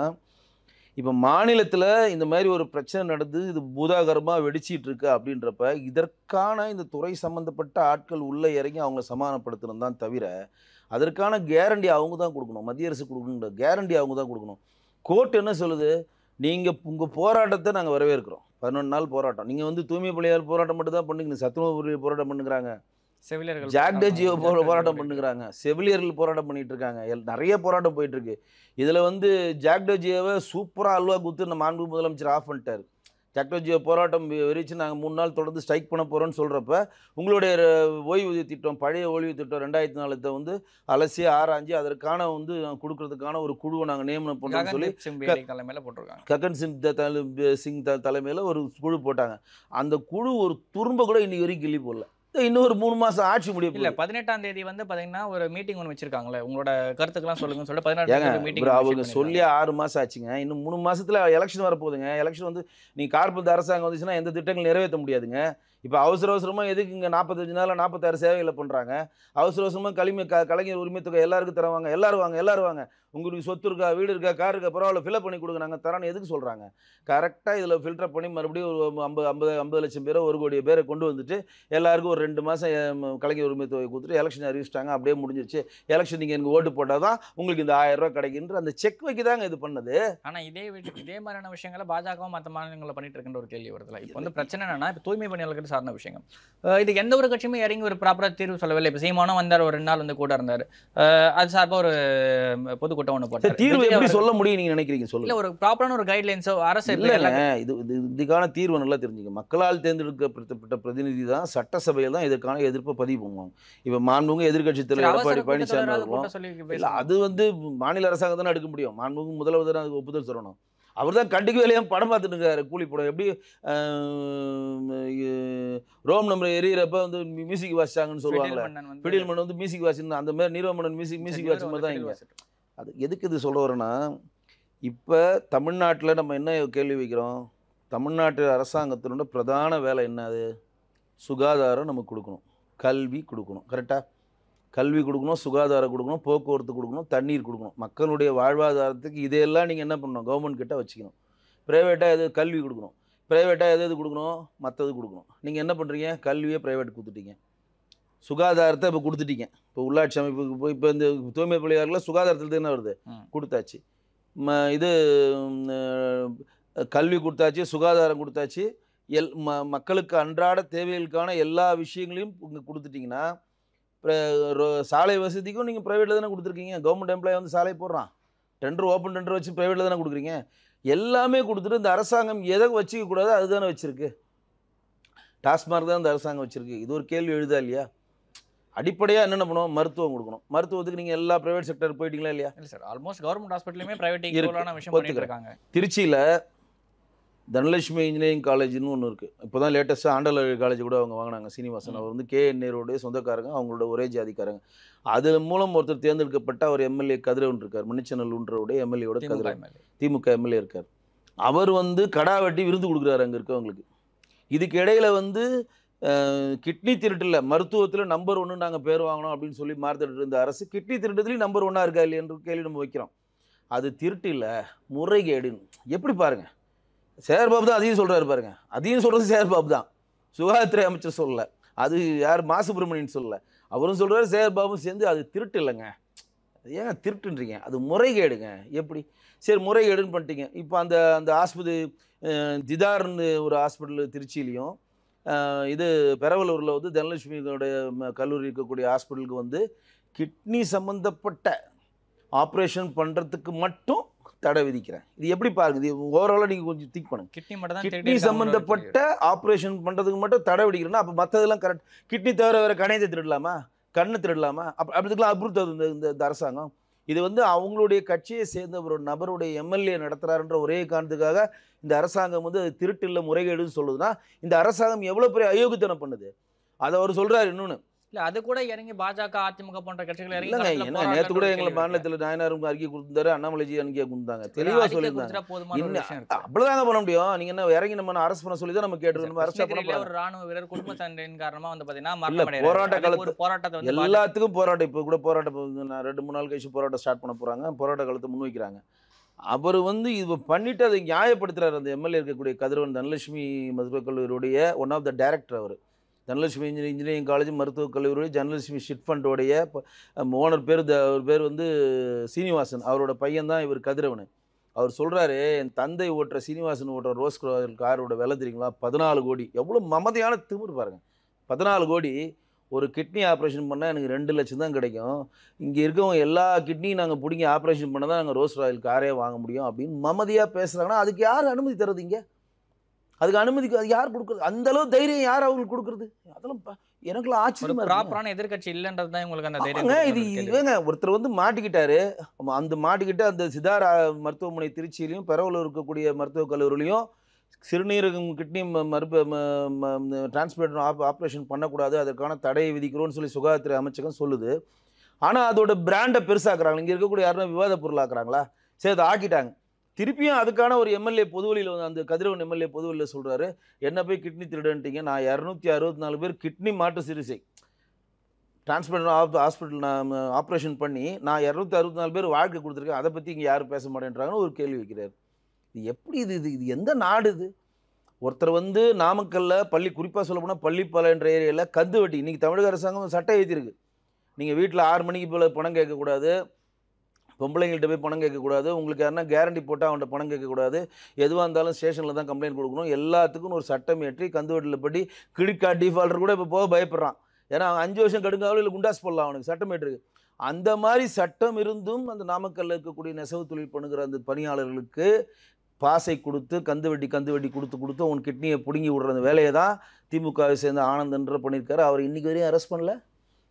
இப்போ மாநிலத்தில் இந்த மாதிரி ஒரு பிரச்சனை நடந்து இது பூதாகரமாக வெடிச்சிட்டு இருக்கு அப்படின்றப்ப இதற்கான இந்த துறை சம்மந்தப்பட்ட ஆட்கள் உள்ளே இறங்கி அவங்கள சமாதானப்படுத்தணும் தான் தவிர, அதற்கான கேரண்டி அவங்க தான் கொடுக்கணும், மத்திய அரசு கொடுக்கணுன்ற கேரண்டி அவங்க தான் கொடுக்கணும். கோர்ட் என்ன சொல்லுது, நீங்கள் உங்கள் போராட்டத்தை நாங்கள் வரவேற்கிறோம், 11 நாள் போராட்டம், நீங்கள் வந்து தூய்மை பணியாளர் போராட்டம் மட்டும் தான் பண்ணுங்க, சத்துணவு போராட்டம் பண்ணுறாங்க, செவிலியர்கள் ஜாக்டஜியோ போராட்டம் பண்ணுறாங்க, செவிலியர்கள் போராட்டம் பண்ணிட்டு இருக்காங்க, நிறைய போராட்டம் போயிட்டு இருக்கு. இதில் வந்து ஜாக்டஜியோவை சூப்பராக அல்வா குத்து நம்ம மாண்பு முதலமைச்சர் ஆஃப் பண்ணிட்டார். ஜாக்டஜியோ போராட்டம் வெறிச்சு நாங்கள் 3 நாள் தொடர்ந்து ஸ்ட்ரைக் பண்ண போகிறோன்னு சொல்கிறப்ப உங்களுடைய ஓய்வூதிய திட்டம், பழைய ஓய்வூதிய திட்டம் 2004 வந்து அலசி ஆராய்ஞ்சு அதற்கான வந்து கொடுக்கறதுக்கான ஒரு குழுவை நாங்கள் நியமனம் பண்ணுறோம்னு சொல்லி ககன் சிங் தலைமையில் ஒரு குழு போட்டாங்க. அந்த குழு ஒரு துரும்ப கூட இன்னைக்கு வரைக்கும் கிள்ளி போடல. இன்னொரு 3 மாசம் ஆட்சி முடியும். இல்ல 18ஆம் தேதி வந்து பாத்தீங்கன்னா ஒரு மீட்டிங் ஒன்று வச்சிருக்காங்களே, உங்களோட கருத்துக்கெல்லாம் சொல்லுங்கன்னு சொல்லிட்டு 18 மீட்டிங் அவங்க சொல்லி 6 மாசம் ஆச்சுங்க. இன்னும் 3 மாசத்துல எலெக்ஷன் வரப்போகுதுங்க. எலெக்ஷன் வந்து நீங்க கார்பரேட் அரசாங்கம் வந்துச்சுன்னா எந்த திட்டங்கள் நிறைவேற்ற முடியாதுங்க. இப்போ அவசரமா எதுக்கு இங்கே 45 நாளில் 46 சேவைகளை பண்ணுறாங்க. அவசரமாக கலைஞர் உரிமை தொகை எல்லாருக்கும் தருவாங்க, எல்லாரும் வாங்க, உங்களுக்கு சொத்து இருக்கா, வீடு இருக்கா, கார் இருக்கா, பரவாயில்ல ஃபில்அப் பண்ணி கொடுங்க, நாங்கள் தரோன்னு எதுக்கு சொல்கிறாங்க? கரெக்டாக இதில் ஃபில்டர் பண்ணி மறுபடியும் ஒரு 50 லட்சம் பேரை 1 கோடி பேரை கொண்டு வந்துட்டு எல்லாருக்கும் ஒரு ஒரு 2 மாதம் கலைஞர் உரிமை தொகை கொடுத்துட்டு எலெக்ஷன் அறிவிச்சிட்டாங்க, அப்படியே முடிஞ்சிருச்சு. எலெக்ஷன் நீங்கள் எனக்கு ஓட்டு போட்டால் தான் உங்களுக்கு இந்த 1000 ரூபா கிடைக்குன்ற அந்த செக் வைக்க தாங்க இது பண்ணது. ஆனால் இதே மாதிரியான விஷயங்களை பாஜகவும் மற்ற மாநிலங்களில் பண்ணிட்டு இருக்கின்ற ஒரு கேள்வி வருதுல. இப்போ வந்து பிரச்சனை என்னன்னா, இப்போ தூய்மை பணியாளர்கள் சார்ந்த விஷயங்கள் இதுக்கு எந்த ஒரு கட்சியுமே இறங்கி ஒரு ப்ராப்பராக தீர்வு சொல்லவில்லை. இப்போ சீமானும் வந்தார், ஒரு 2 நாள் வந்து கூட இருந்தார், அது சார்பாக ஒரு பொதுக்கூட்டம் ஒன்று போட்டார். தீர்வு எப்படி சொல்ல முடியும் நீங்கள் நினைக்கிறீங்க சொல்லுங்க. இல்லை, ஒரு ப்ராப்பரான ஒரு கைட்லைன்ஸோ அரசு இதுக்கான தீர்வு நல்லா தெரிஞ்சுங்க. மக்களால் தேர்ந்தெடுக்கப்பட்ட பிரதிநிதி தான் சட்டசபையில் தான் இதற்கான எதிர்ப்பை பதிவு பண்ணுவாங்க. இப்போ மாண்புமிகு எதிர்க்கட்சி தலைவர் எடப்பாடி பழனிசாமி அவர்களும் அது வந்து மாநில அரசாங்கம் தானே எடுக்க முடியும். மாண்புமிகு முதல்வர் அதுக்கு ஒப்புதல் சொல்லணும். அவர் தான் கண்டுக்கு வேலையாக படம் பார்த்துட்டு இருக்காரு. கூலி படம் எப்படி ரோம் நம்பர் எரியறப்ப வந்து மியூசிக் வாசிச்சாங்கன்னு சொல்லுவாங்களே, பிடியல் மன்னன் வந்து மியூசிக் வாசின்னு, அந்த மாதிரி நீரோ மன்னன் மியூசிக் வாசிச்ச மாதிரி தான் இங்கே. அது எதுக்கு இது சொல்ல வரேன்னா, இப்போ தமிழ்நாட்டில் நம்ம என்ன கேள்வி வைக்கிறோம், தமிழ்நாட்டு அரசாங்கத்தினோட பிரதான வேலை என்னது? சுகாதாரம் நமக்கு கொடுக்கணும், கல்வி கொடுக்கணும், கரெக்டாக கல்வி கொடுக்கணும், சுகாதாரம் கொடுக்கணும், போக்குவரத்து கொடுக்கணும், தண்ணீர் கொடுக்கணும். மக்களுடைய வாழ்வாதாரத்துக்கு இதையெல்லாம் நீங்கள் என்ன பண்ணணும், கவர்மெண்ட் கிட்ட வச்சுக்கணும். ப்ரைவேட்டாக எது கல்வி கொடுக்கணும், ப்ரைவேட்டாக எது கொடுக்கணும், மற்றது கொடுக்கணும். நீங்கள் என்ன பண்ணுறீங்க, கல்வியை ப்ரைவேட் கொடுத்துட்டீங்க, சுகாதாரத்தை இப்போ கொடுத்துட்டீங்க. இப்போ உள்ளாட்சி அமைப்புக்கு இப்போ இந்த தூய்மை பணியாளர்கள் சுகாதாரத்தில் என்ன வருது, கொடுத்தாச்சு. இது கல்வி கொடுத்தாச்சு, சுகாதாரம் கொடுத்தாச்சு, மக்களுக்கு அன்றாட தேவைகளுக்கான எல்லா விஷயங்களையும் இங்கே கொடுத்துட்டிங்கன்னா, சாலை வசதிக்கும் நீங்கள் ப்ரைவேட்டில் தானே கொடுத்துருக்கீங்க. கவர்மெண்ட் எம்ப்ளாயி வந்து சாலை போடுறான், டெண்டர் ஓப்பன் டெண்டர் வச்சு ப்ரைவேட்டில் தானே கொடுக்குறீங்க. எல்லாமே கொடுத்துட்டு இந்த அரசாங்கம் எதை வச்சுக்க கூடாது அதுதானே வச்சுருக்கு. டாஸ்மார்க் தான் இந்த அரசாங்கம் வச்சுருக்கு. இது ஒரு கேள்வி எழுதா இல்லையா? அடிப்படையாக என்னென்ன பண்ணுவோம், மருத்துவம் கொடுக்கணும். மருத்துவத்துக்கு நீங்கள் எல்லா ப்ரைவேட் செக்டர் போயிட்டீங்களா இல்லையா? இல்லை சார், ஆல்மோஸ்ட் கவர்மெண்ட் ஹாஸ்பிட்டலுமே ப்ரைவேட் விஷயம் பண்ணிட்டு இருக்காங்க. திருச்சியில் தனலட்சுமி இன்ஜினியரிங் காலேஜ்னு ஒன்று இருக்குது. இப்போ தான் லேட்டஸ்ட்டாக ஆண்டல் காலேஜ் கூட அவங்க வாங்கினாங்க. சீனிவாசன் அவர் வந்து KN நேருடைய சொந்தக்காரங்க, அவங்களோட ஒரே ஜாதிக்காரங்க. அது மூலம் ஒருத்தர் தேர்ந்தெடுக்கப்பட்ட அவர் எம்எல்ஏ கதிரவன் இருக்கார், மணிச்சநல்லூன்றவுடைய எம்எல்ஏவோட கதிரவன், திமுக எம்எல்ஏ இருக்கார். அவர் வந்து கடா வெட்டி விருந்து கொடுக்குறாரு அங்கே இருக்கவங்களுக்கு. இதுக்கு இடையில வந்து கிட்னி திருட்டில் மருத்துவத்தில் நம்பர் 1 நாங்கள் பேர் வாங்கணும் அப்படின்னு சொல்லி மாறுதட்டு இருந்த அரசு கிட்னி திருட்டத்துலேயும் நம்பர் 1 இருக்கா இல்லையன்ற கேள்வி நம்ம வைக்கிறோம். அது திருட்டு இல்லை, முறைகேடுன்னு. எப்படி பாருங்கள், சேகர்பாபு தான் அதையும் சொல்கிறாரு பாருங்க. அதையும் சொல்கிறது சேகர்பாபு தான், சுகாதாரத்துறை அமைச்சர் சொல்லலை. அது யார் சுப்ரமணியன் சொல்லலை, அவரும் சொல்கிறாரு, சேகர்பாபும் சேர்ந்து அது திருட்டு இல்லைங்க. ஏங்க திருட்டுன்றீங்க, அது முறைகேடுங்க. எப்படி சரி முறைகேடுன்னு பண்ணிட்டீங்க. இப்போ அந்த ஆஸ்பத்திரி திதார்னு ஒரு ஹாஸ்பிட்டல் திருச்சியிலையும் இது பெரவலூரில் வந்து தனலட்சுமியோடைய கல்லூரி இருக்கக்கூடிய ஹாஸ்பிட்டலுக்கு வந்து கிட்னி சம்மந்தப்பட்ட ஆப்ரேஷன் பண்ணுறதுக்கு மட்டும் தடை விதிக்கிறேன். இது எப்படி பாருங்க, இது ஓவராலாக நீங்கள் கொஞ்சம் திங்க் பண்ணுங்க. கிட்னி சம்மந்தப்பட்ட ஆப்ரேஷன் பண்ணுறதுக்கு மட்டும் தடை விதிக்கிறேன்னா அப்போ மற்றதெல்லாம் கரெக்ட். கிட்னி தவிர வேறு கணையத்தை திருடலாமா, கண்ணை திருடலாமா? அப்படிதுக்கெல்லாம் அப்ரூவ் இந்த அரசாங்கம். இது வந்து அவங்களுடைய கட்சியை சேர்ந்த ஒரு நபருடைய எம்எல்ஏ நடத்துகிறாருன்ற ஒரே காரணத்துக்காக இந்த அரசாங்கம் வந்து அது திருட்டு இல்லை முறைகேடுன்னு சொல்லுதுன்னா இந்த அரசாங்கம் எவ்வளோ பெரிய அயோக்கியத்தனம் பண்ணுது. அதை அவர் சொல்கிறார். இன்னொன்று இல்லை, அது கூட இறங்கி பாஜக அதிமுக போன்ற கட்சிகள் இறங்கி ஏன்னா நேற்று கூட எங்களை மாநிலத்தில் நாயனாரும் அறிக்கை கொடுத்தாரு, அண்ணாமலைஜி அறிக்கை கொடுத்தாங்க, தெளிவாக சொல்லியிருந்தாங்க. அப்படிதாங்க பண்ண முடியும். நீங்கள் என்ன இறங்கி நம்ம அரசு பண்ண சொல்லி தான் நம்ம கேட்டுருக்கோம். அரசு ஒரு ராணுவ வீரர் குடும்ப சண்டையின் காரணமாக வந்து பார்த்தீங்கன்னா போராட்ட காலத்து போராட்டத்தை எல்லாத்துக்கும் போராட்டம். இப்போ கூட போராட்டம் 2-3 நாள் கழிச்சு போராட்டம் ஸ்டார்ட் பண்ண போகிறாங்க, போராட்ட காலத்தை முன்வைக்கிறாங்க. அவர் வந்து இது பண்ணிவிட்டு அதை நியாயப்படுத்துகிறார். அந்த எம்எல்ஏ இருக்கக்கூடிய கதிரவன் தனலட்சுமி மருத்துவக் கல்லூரியுடைய ஒன் ஆஃப் த டைரக்டர். அவர் தனலட்சுமி இன்ஜினியரிங் காலேஜ் மருத்துவக் கல்லூரியுடைய ஜனலட்சுமி ஷிட் ஃபண்டோடைய ஓனர் அவர் பேர் வந்து சீனிவாசன், அவரோட பையன் தான் இவர் கதிரவன். அவர் சொல்கிறாரு, என் தந்தை ஓட்டுற சீனிவாசன் ஓட்டுற ரோஸ் காரோட விலை தெரியுங்களா, 14 கோடி. எவ்வளோ மமதையான திமிரு பாருங்கள். 14 கோடி ஒரு கிட்னி ஆப்ரேஷன் பண்ணால் எனக்கு 2 லட்சம் தான் கிடைக்கும். இங்கே இருக்கவங்க எல்லா கிட்னியும் நாங்கள் பிடிங்கி ஆப்ரேஷன் பண்ணால் தான் நாங்கள் ரோஸ் ராயல் காரே வாங்க முடியும் அப்படின்னு மமதியாக பேசுகிறாங்கன்னா அதுக்கு யார் அனுமதி தருது? இங்கே அதுக்கு அனுமதிக்கு அது யார் கொடுக்குறது? அந்தளவு தைரியம் யார் அவங்களுக்கு கொடுக்குறது? அதெல்லாம் எனக்குலாம் ஆச்சரியமா இருக்கு. ப்ராப்பரான எதிர்க்கட்சி இல்லைன்றது தான் உங்களுக்கு அந்த தைரியம். இது இவங்க ஒருத்தர் வந்து மாட்டிக்கிட்டாரு. அந்த மாட்டிக்கிட்டு அந்த சிதார் மருத்துவமனை திருச்சியிலையும் பெரவலூர் இருக்கக்கூடிய மருத்துவக் கல்லூரிலையும் சிறுநீரகம் கிட்னி டிரான்ஸ்பிளேஷன் ஆப்ரேஷன் பண்ணக்கூடாது, அதற்கான தடையை விதிக்கிறோன்னு சொல்லி சுகாதாரத்துறை அமைச்சகம் சொல்லுது. ஆனால் அதோட பிராண்டை பெருசாக்குறாங்க. இங்கே இருக்கக்கூடிய யாருன்னா விவாத பொருள் ஆக்குறாங்களா? சரி, அதை ஆக்கிட்டாங்க. திருப்பியும் அதுக்கான ஒரு எம்எல்ஏ பொதுவெளியில் வந்து அந்த கதிரவன் எம்எல்ஏ பொதுவெளியில் சொல்கிறாரு, என்ன போய் கிட்னி திருடுன்ட்டீங்க, நான் 264 பேர் கிட்னி மாற்று சிகிச்சை டிரான்ஸ்பிளேஷன் ஹாஸ்பிட்டல் நான் ஆப்ரேஷன் பண்ணி நான் 264 பேர் வாழ்க்கை கொடுத்துருக்கேன், அதை பற்றி இங்கே யாரும் பேச மாட்டேன்றாங்கன்னு ஒரு கேள்வி வைக்கிறார். இது எப்படி இது எந்த நாடு இது? ஒருத்தர் வந்து நாமக்கல்ல குறிப்பாக சொல்ல போனால் பள்ளிப்பாளையன்ற ஏரியாவில் கந்து வட்டி இன்றைக்கி தமிழக அரசாங்கம் சட்டம் ஏற்றிருக்கு. நீங்கள் வீட்டில் 6 மணிக்கு போல் பணம் கேட்கக்கூடாது, பொம்பளைங்கள்ட்ட போய் பணம் கேட்கக்கூடாது, உங்களுக்கு யாருன்னா கேரண்டி போட்டால் அவன்கிட்ட பணம் கேட்கக்கூடாது, எதுவாக இருந்தாலும் ஸ்டேஷனில் தான் கம்ப்ளைண்ட் கொடுக்கணும், எல்லாத்துக்கும் ஒரு சட்டம் ஏற்றி கந்து வட்டியில் படி கிரெடிட் கார்டு டிஃபால்டர் கூட இப்போ போக பயப்படுறான். ஏன்னா 5 வருஷம் கடுங்காவில் இல்லை குண்டாஸ் போடலாம் அவனுக்கு சட்டம் ஏற்றிருக்கு. அந்த மாதிரி சட்டம் இருந்தும் அந்த நாமக்கல்லில் இருக்கக்கூடிய நெசவு தொழில் பண்ணுகிற அந்த பணியாளர்களுக்கு பாசை கொடுத்து கந்து வட்டி கொடுத்து உன் கிட்னியை பிடுங்கி விடுற அந்த வேலையை தான் திமுகவை சேர்ந்த ஆனந்தன்ற பண்ணியிருக்காரு. அவர் இன்றைக்கி வரையும் அரெஸ்ட் பண்ணல.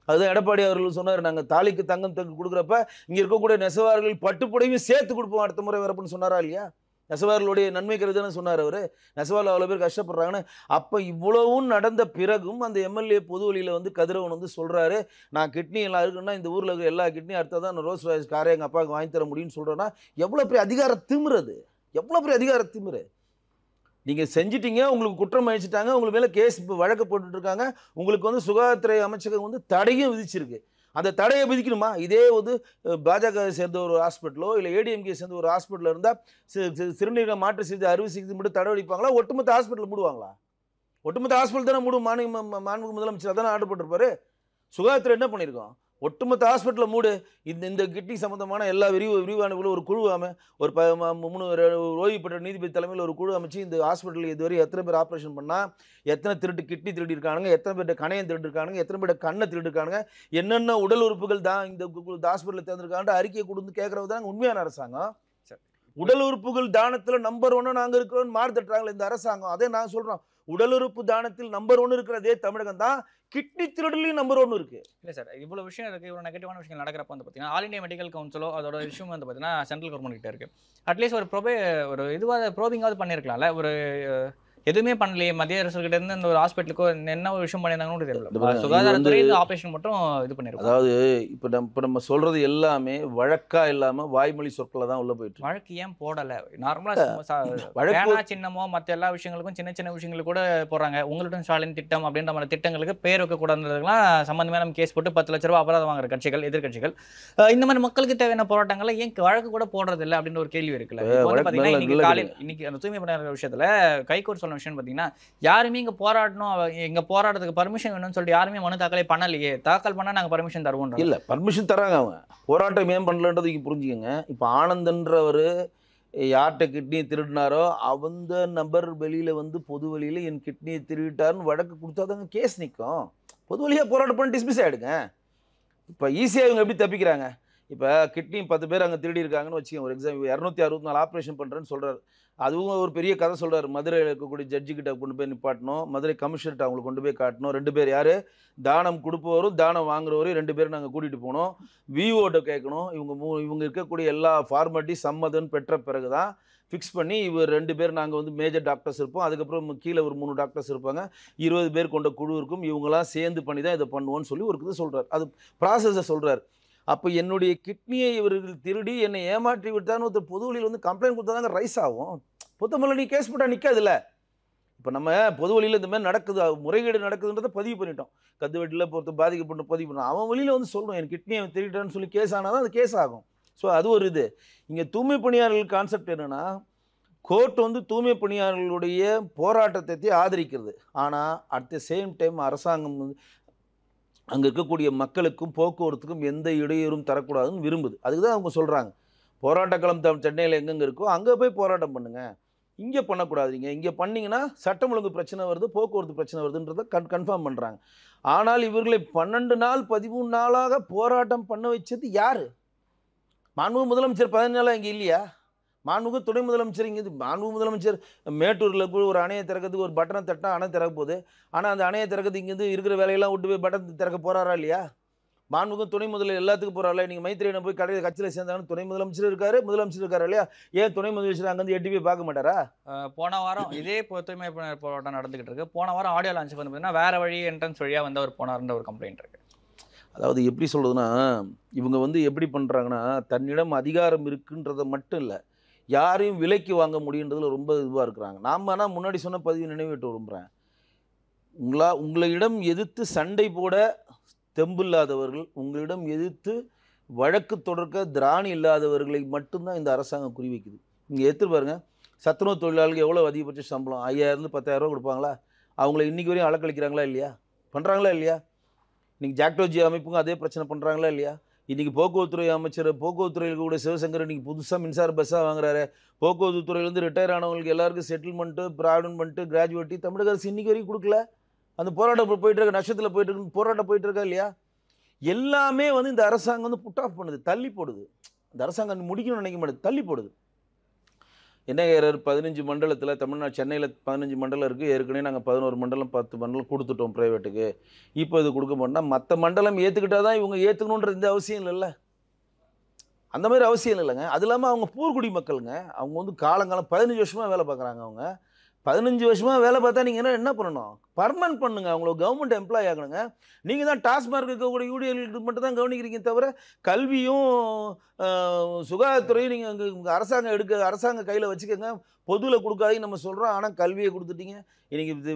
அதுதான் எடப்பாடி அவர்கள் சொன்னார், நாங்கள் தாலிக்கு தங்கம் கொடுக்குறப்ப இங்கே இருக்கக்கூடிய நெசவார்கள் பட்டுப்புடையும் சேர்த்து கொடுப்போம் அடுத்த முறை வரப்புன்னு சொன்னாரா இல்லையா? நெசவார்களுடைய நன்மை கருதுன்னு சொன்னார் அவர். நெசவாரில் அவ்வளோ பேர் கஷ்டப்படுறாங்கன்னு. அப்போ இவ்வளவும் நடந்த பிறகும் அந்த எம்எல்ஏ பொது வழியில் வந்து கதிரவன் வந்து சொல்கிறாரு, நான் கிட்னி எல்லாம் இருக்குன்னா இந்த ஊரில் இருக்கிற எல்லா கிட்னியும் அடுத்ததான் தான் நான் ரோஸ் ராய்ஸ் காரை எங்கள் அப்பாவுக்கு வாங்கி தர முடியும்னு சொல்கிறேன்னா எவ்வளோ பெரிய அதிகார திமிரு, எவ்வளோ பெரிய அதிகார திமிரு. நீங்கள் செஞ்சிட்டீங்க, உங்களுக்கு குற்றம் அழிச்சிட்டாங்க, உங்களுக்கு மேலே கேஸ் வழக்கு போட்டுட்ருக்காங்க, உங்களுக்கு வந்து சுகாதாரத்துறை அமைச்சகம் வந்து தடையும் விதிச்சிருக்கு. அந்த தடையை விதிக்கணுமா? இதே வந்து பாஜக சேர்ந்த ஒரு ஹாஸ்பிட்டலோ இல்லை ஏடிஎம்கே சேர்ந்த ஒரு ஹாஸ்பிட்டலில் இருந்தால் சிறுநீரக மாற்று சிகிச்சை அறுவை சிகிச்சை மட்டும் தடை அடிப்பாங்களா? ஒட்டுமொத்த ஹாஸ்பிட்டல் மூடுவாங்களா? ஒட்டுமொத்த ஹாஸ்பிட்டல் தானே மூடும். மாண்புமிகு முதலமைச்சர் அதானே ஆர்டர் போட்டிருப்பாரு. சுகாதாரத்துறை என்ன பண்ணியிருக்கோம்? ஒட்டுமொத்த ஹாஸ்பிட்டலில் மூடு. இந்த கிட்னி சம்மந்தமான எல்லா விரிவான ஒரு குழு ஒரு 3 ஓய்வு பெற்ற நீதிபதி தலைமையில் ஒரு குழு அமைச்சு இந்த ஹாஸ்பிட்டலில் இதுவரை எத்தனை பேர் ஆப்ரேஷன் பண்ணால், எத்தனை கிட்னி திருடி இருக்கானுங்க, எத்தனை பேர்ட்ட கணையம் திருடி இருக்கானுங்க, எத்தனை பேர்ட்ட கண்ணை திருடி இருக்கானுங்க, என்னென்ன உடல் உறுப்புகள் தான் இந்த ஹாஸ்பிட்டலில் தேர்ந்திருக்காண்டு அறிக்கையை கொடுத்து கேட்கறது தான் உண்மையான அரசாங்கம். உடல் உறுப்புகள் தானத்தில் நம்பர் 1 நாங்கள் இருக்கிறோன்னு மாறு தட்டுறாங்களே இந்த அரசாங்கம். அதே நான் சொல்கிறோம், உடல் உறுப்பு தானத்தில் நம்பர் 1 இருக்கிறதே தமிழகம் தான். கிட்னி திருடலையும் நம்பர் 1 இருக்கு. இல்லை சார், இவ்வளோ விஷயம் இருக்குது, இவ்வளோ நெகட்டிவான விஷயங்கள் நடக்கிறப்ப வந்து பார்த்தீங்கன்னா ஆல் இண்டியா மெடிக்கல் கவுன்சிலோ அதோட விஷயம் வந்து பார்த்தீங்கன்னா சென்ட்ரல் கவர்மெண்ட் கிட்ட இருக்குது. அட்லீஸ்ட் ஒரு இதுவாக ப்ரோபிங்காவது பண்ணியிருக்கலாம்ல. ஒரு எதுவுமே பண்ணலையே மத்திய அரசுகிட்ட இருந்து இந்த ஒரு ஹாஸ்பிட்டலுக்கோ என்ன ஒரு விஷயம் பண்ணியிருந்தாங்கன்னு தெரியல. சுகாதாரத்துறை ஆபரேஷன் மட்டும் இது பண்ணிருக்கோம். அதாவது இப்போ நம்ம சொல்றது எல்லாமே வழக்கா இல்லாம வாய்மொழி சொற்களை தான் உள்ள போயிட்டு. வழக்கு ஏன் போடல? நார்மலா சின்னமோ மற்ற எல்லா விஷயங்களுக்கும் சின்ன சின்ன விஷயங்களுக்கு கூட போடுறாங்க. உங்களுடன் ஸ்டாலின் திட்டம் அப்படின்ற மாதிரி திட்டங்களுக்கு பேர் வைக்க கூடாதுலாம் சம்பந்தமே நம்ம கேஸ் போட்டு 10 லட்ச ரூபாய் அபராதம் வாங்குற கட்சிகள், எதிர்கட்சிகள் இந்த மாதிரி மக்களுக்கு தேவையான போராட்டங்களை ஏன் வழக்கு கூட போடுறது இல்லை அப்படின்னு ஒரு கேள்வி இருக்குல்ல. இன்னைக்கு அந்த தூய்மை பணியாளர் விஷயத்துல கைகோர் சொன்ன விஷயம் பார்த்தீங்கன்னா யாருமே இங்க போராடணும், இங்க போராடுறதுக்கு பர்மிஷன் வேணும்னு சொல்லிட்டு யாருமே மனு தாக்கலே பண்ணலையே. தாக்கல் பண்ணா நாங்க பர்மிஷன் தருவோம். இல்ல பர்மிஷன் தராங்க அவங்க. போராட்டம் ஏன் பண்ணலன்றது புரிஞ்சுக்கங்க. இப்ப ஆனந்தன்றவர் யார்கிட்ட கிட்னியை திருடினாரோ அந்த நபர் வெளியில வந்து பொது வழியில என் கிட்னியை திருடிட்டாருன்னு வழக்கு கொடுத்தாதாங்க கேஸ் நிற்கும். பொது வழியா போராட்டம் பண்ணி டிஸ்மிஸ் ஆயிடுங்க. இப்ப ஈஸியா இவங்க எப்படி தப்பிக்கிறாங்க? இப்போ கிட்னி 10 பேர் அங்கே திருடி இருக்காங்கன்னு வச்சுக்கோங்க. ஒரு எக்ஸாம்பிள் 264 ஆப்ரேஷன் பண்ணுறேன்னு சொல்கிறார். அதுவும் ஒரு பெரிய கதை சொல்கிறார். மதுரையில் இருக்கக்கூடிய ஜட்ஜி கிட்ட கொண்டு போய் நிப்பாட்டணும், மதுரை கமிஷனர்கிட்ட அவங்களை கொண்டு போய் காட்டணும். 2 பேர் யார்? தானம் கொடுப்பவரும் தானம் வாங்குறவரையும் 2 பேரும் நாங்கள் கூட்டிகிட்டு போனோம். விஓட்ட கேட்கணும். இவங்க இருக்கக்கூடிய எல்லா ஃபார்மாலிட்டி சம்மதம் பெற்ற பிறகு தான் ஃபிக்ஸ் பண்ணி இவர் 2 பேர் நாங்கள் வந்து மேஜர் டாக்டர்ஸ் இருப்போம், அதுக்கப்புறம் கீழே ஒரு 3 டாக்டர்ஸ் இருப்பாங்க, 20 பேர் கொண்ட குழு இருக்கும், இவங்களாம் சேர்ந்து பண்ணி தான் இதை பண்ணுவோன்னு சொல்லி ஒரு இது சொல்கிறார். அது ப்ராசஸை சொல்கிறார். அப்போ என்னுடைய கிட்னியை இவர்கள் திருடி என்னை ஏமாற்றி விட்டான்னு ஒருத்தர் பொது வழியில் வந்து கம்ப்ளைண்ட் கொடுத்தா தாங்க ரைஸ் ஆகும். பொத்தமல்ல நீ கேஸ் போட்டால் நிற்காதுல்ல. இப்போ நம்ம பொது வழியில் இந்த மாதிரி நடக்குது, முறைகேடு நடக்குதுன்றதை பதிவு பண்ணிட்டோம். கந்து வெட்டியில் பொறுத்து பாதிக்கப்பட்டு பதிவு பண்ணோம். அவன் வழியில் வந்து சொல்லணும் என் கிட்னியை திருட்டான்னு சொல்லி கேஸ் ஆனால் தான் அது கேஸ் ஆகும். ஸோ அது ஒரு இது. இங்கே தூய்மை பணியாளர்கள் கான்செப்ட் என்னென்னா, கோர்ட் வந்து தூய்மை பணியாளர்களுடைய போராட்டத்தை ஆதரிக்கிறது. ஆனால் அட் த சேம் டைம் அரசாங்கம் வந்து அங்கே இருக்கக்கூடிய மக்களுக்கும் போக்குவரத்துக்கும் எந்த இடையூறும் தரக்கூடாதுன்னு விரும்புது. அதுக்கு தான் அவங்க சொல்கிறாங்க, போராட்டக்களம் சென்னையில் எங்கெங்கே இருக்கோ அங்கே போய் போராட்டம் பண்ணுங்கள், இங்கே பண்ணக்கூடாதுங்க, இங்கே பண்ணிங்கன்னா சட்டம் ஒழுங்கு பிரச்சனை வருது, போக்குவரத்து பிரச்சனை வருதுன்றதை கன்ஃபார்ம் பண்ணுறாங்க. ஆனால் இவர்களை 12 நாள் 13 நாளாக போராட்டம் பண்ண வச்சது யார்? மாண்புமிகு முதலமைச்சர் 15 நாளாக இங்கே இல்லையா? மாண்புமிகு துணை முதலமைச்சர் இங்கே மாண்புமிகு முதலமைச்சர் மேட்டூரில் கூட ஒரு அணையை திறக்கிறதுக்கு ஒரு பட்டனை தட்டினா அணை திறக்க போகுது. ஆனால் அந்த அணையை திறக்கிறது இங்கேருந்து இருக்கிற வேலையெல்லாம் விட்டு போய் பட்டன் திறக்க போகிறாரா இல்லையா? மாண்புமிகு துணை முதல்வர் எல்லாத்துக்கும் போகிறாரா? நீங்கள் மைத்திரியை போய் கட்சியில் சேர்ந்தாங்கன்னு துணை முதலமைச்சர் இருக்காரு, முதலமைச்சர் இருக்காரு இல்லையா? ஏன் துணை முதலமைச்சர் அங்கேருந்து எட்டி போய் பார்க்க மாட்டாரா? போன வாரம் இதே தூய்மை போராட்டம் நடந்துகிட்டு இருக்கு. போன வாரம் ஆடியோ லான்ச் வந்து பார்த்தீங்கன்னா வேற வழி என்ட்ரன்ஸ் வழியாக வந்து அவர் போனார்ன்ற ஒரு கம்ப்ளைண்ட் இருக்குது. அதாவது எப்படி சொல்கிறதுனா, இவங்க வந்து எப்படி பண்ணுறாங்கன்னா, தன்னிடம் அதிகாரம் இருக்குன்றதை மட்டும் இல்லை, யாரையும் விலைக்கு வாங்க முடியுன்றதுல ரொம்ப இதுவாக இருக்கிறாங்க. நாம் ஆனால் முன்னாடி சொன்ன பதிவு நினைவிட்டு விரும்புகிறேன். உங்களிடம் எதிர்த்து சண்டை போட தெம்பில்லாதவர்கள், உங்களிடம் எதிர்த்து வழக்கு தொடர்க்க திராணி இல்லாதவர்களை மட்டும்தான் இந்த அரசாங்கம் குறிவைக்குது. இங்கே எடுத்து பாருங்க, சத்துணவு தொழிலாளர்களுக்கு எவ்வளோ அதிகபட்ச சம்பளம் 5000 10,000 ரூபா கொடுப்பாங்களா? அவங்கள இன்றைக்கி வரையும் அலக்களிக்கிறாங்களா இல்லையா? பண்ணுறாங்களா இல்லையா? இன்றைக்கி ஜாக்டோஜி அமைப்புங்க அதே பிரச்சனை பண்ணுறாங்களா இல்லையா? இன்றைக்கி போக்குவரத்துறை அமைச்சர் போக்குவரத்துறையில் கூட சிவசங்கர் இன்றைக்கி புதுசாக மின்சார பஸ்ஸாக வாங்குறாரு. போக்குவரத்து துறையிலேருந்து ரிட்டையர் ஆனவங்களுக்கு எல்லாருக்கும் செட்டில்மெண்ட்டு, ப்ராவிடன்ட் பண்ணிட்டு, கிராஜுவேட்டி தமிழக அரசு இன்றைக்கி வரைக்கும் கொடுக்கல. அந்த போராட்டம் போயிட்டு இருக்க, நஷ்டத்தில் போயிட்டு இருக்கு, போராட்டம் போயிட்டு இருக்கா இல்லையா? எல்லாமே வந்து இந்த அரசாங்கம் வந்து புட் ஆஃப் பண்ணுது, தள்ளி போடுது. இந்த அரசாங்கம் முடிக்கணும்னு நினைக்க மாட்டேது, தள்ளி போடுது. என்ன 15 மண்டலத்தில் தமிழ்நாடு சென்னையில் 15 மண்டலம் இருக்குது. ஏற்கனவே நாங்கள் 11 மண்டலம் 10 மண்டலம் கொடுத்துட்டோம் ப்ரைவேட்டுக்கு. இப்போ இது கொடுக்க மாட்டோம்னா மற்ற மண்டலம் ஏற்றுக்கிட்டால் தான் இவங்க ஏற்றுக்கணுன்ற இந்த அவசியம் இல்லைல்ல. அந்த மாதிரி அவசியம் இல்லைங்க. அது இல்லாமல் அவங்க பூர்குடி மக்களுங்க. அவங்க வந்து காலங்காலம் 15 வருஷமாக வேலை பார்க்குறாங்க. அவங்க 15 வருஷமாக வேலை பார்த்தா நீங்கள் என்ன பண்ணணும்? பர்மனன்ட் பண்ணுங்க. அவங்கள கவர்மெண்ட் எம்ப்ளாய் ஆகணுங்க. நீங்கள் தான் டாஸ்மார்க் இருக்கக்கூடிய யூடிஎல்களுக்கு மட்டும் தான் கவனிக்கிறீங்க தவிர கல்வியும் சுகாதாரத்துறையும் நீங்கள் அரசாங்கம் கையில் வச்சுக்கோங்க, பொதுவில் கொடுக்காதீங்க நம்ம சொல்கிறோம். ஆனால் கல்வியை கொடுத்துட்டீங்க. இன்றைக்கி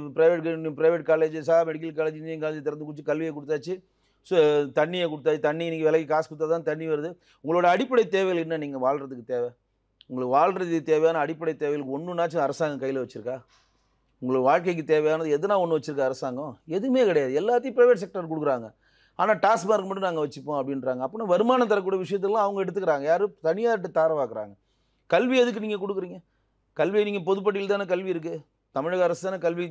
ப்ரைவேட் காலேஜஸா, மெடிக்கல் காலேஜ், இன்ஜினியரிங் காலேஜ் திறந்து கொடுத்து கல்வியை கொடுத்தாச்சு. தண்ணியை கொடுத்தாச்சு. தண்ணி இன்றைக்கி விலைக்கு காசு கொடுத்தா தான் தண்ணி வருது. உங்களோட அடிப்படை தேவைகள் என்ன? நீங்கள் வாழ்கிறதுக்கு தேவை, உங்களுக்கு வாழ்கிறதுக்கு தேவையான அடிப்படை தேவைகளுக்கு ஒன்றுனாச்சும் அரசாங்கம் கையில் வச்சுருக்கா? உங்களுக்கு வாழ்க்கைக்கு தேவையானது எதுனா ஒன்று வச்சுருக்கா அரசாங்கம்? எதுவுமே கிடையாது. எல்லாத்தையும் ப்ரைவேட் செக்டர் கொடுக்குறாங்க. ஆனால் டாஸ்மார்க் மட்டும் நாங்கள் வச்சுப்போம் அப்படின்றாங்க. அப்படின்னா வருமானம் தரக்கூடிய விஷயத்தெல்லாம் அவங்க எடுத்துக்கிறாங்க. யாரும் தனியார்கிட்ட தாரவாக்குறாங்க. கல்வி எதுக்கு நீங்கள் கொடுக்குறீங்க? கல்வியை நீங்கள் பொதுப்பட்டியல் தானே கல்வி இருக்குது. தமிழக அரசு தானே கல்வி.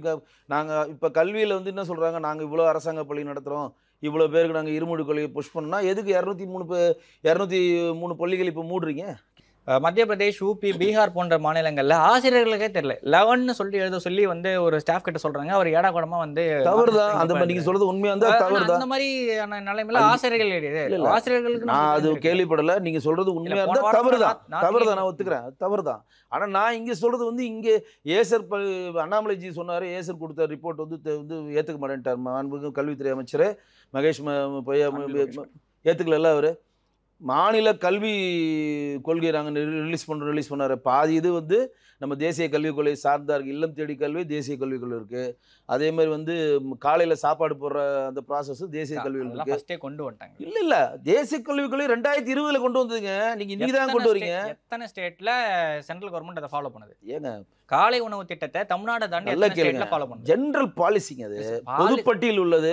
நாங்கள் இப்போ கல்வியில் வந்து என்ன சொல்கிறாங்க? நாங்கள் இவ்வளோ அரசாங்க பள்ளி நடத்துகிறோம், இவ்வளோ பேருக்கு நாங்கள் இருமொழி கொள்கையை புஷ் பண்ணோம்னா எதுக்கு 203 பள்ளிகள் இப்போ மூடுறீங்க? மத்திய பிரதேஷ், யூபி, பீகார் போன்ற மாநிலங்கள்ல ஆசிரியர்களுக்கே தெரியல 11 சொல்லி எழுத சொல்லி வந்து ஒரு ஸ்டாஃப் கிட்ட சொல்றாங்க. அவர் ஏடாகூடமா வந்து தவறுதான். அந்த நீங்க சொல்றது உண்மையா இருந்தா தவறுதான். அந்த மாதிரியான நிலைமையில ஆசிரியர்கள் ஆசிரியர்களுக்கு நான் அது கேள்விப்படல. நீங்க சொல்றது உண்மையா இருந்தா தவறுதான். நான் ஒத்துக்கிறேன், தவறுதான். ஆனா நான் இங்க சொல்றது வந்து இங்க ஏசர் அண்ணாமலைஜி சொன்னாரு, ஏசர் கொடுத்த ரிப்போர்ட் வந்து ஏத்துக்க மாட்டேன்ட்டார். மாண்புமிகு கல்வித்துறை அமைச்சர் மகேஷ் ஏத்துக்கல. அவரு மாநில கல்வி கொள்கை நாங்கள் ரிலீஸ் பண்ணார். பாதி இது வந்து நம்ம தேசிய கல்விக் கொள்கை சார்ந்தா இருக்குது. இல்லம் தேடி கல்வி தேசிய கல்விக் கொள்கை இருக்குது. அதே மாதிரி வந்து காலையில் சாப்பாடு போடுற அந்த ப்ராசஸ் தேசிய கல்வியில் இருக்குது. கொண்டு வந்துட்டாங்க. இல்லை தேசிய கல்விக் கொள்கை 2020 கொண்டு வந்ததுங்க. நீங்கள் இன்னைக்கு தான் கொண்டு வரீங்க. எத்தனை ஸ்டேட்ல சென்ட்ரல் கவர்மெண்ட் அதை ஃபாலோ பண்ணுது? ஏங்க காலை உணவு திட்டத்தை தமிழ்நாடு தாண்டி எல்லா ஸ்டேட்ல ஃபாலோ பண்ணுது. ஜெனரல் பாலிசிங்க, அது பொதுப்பட்டியல் உள்ளது.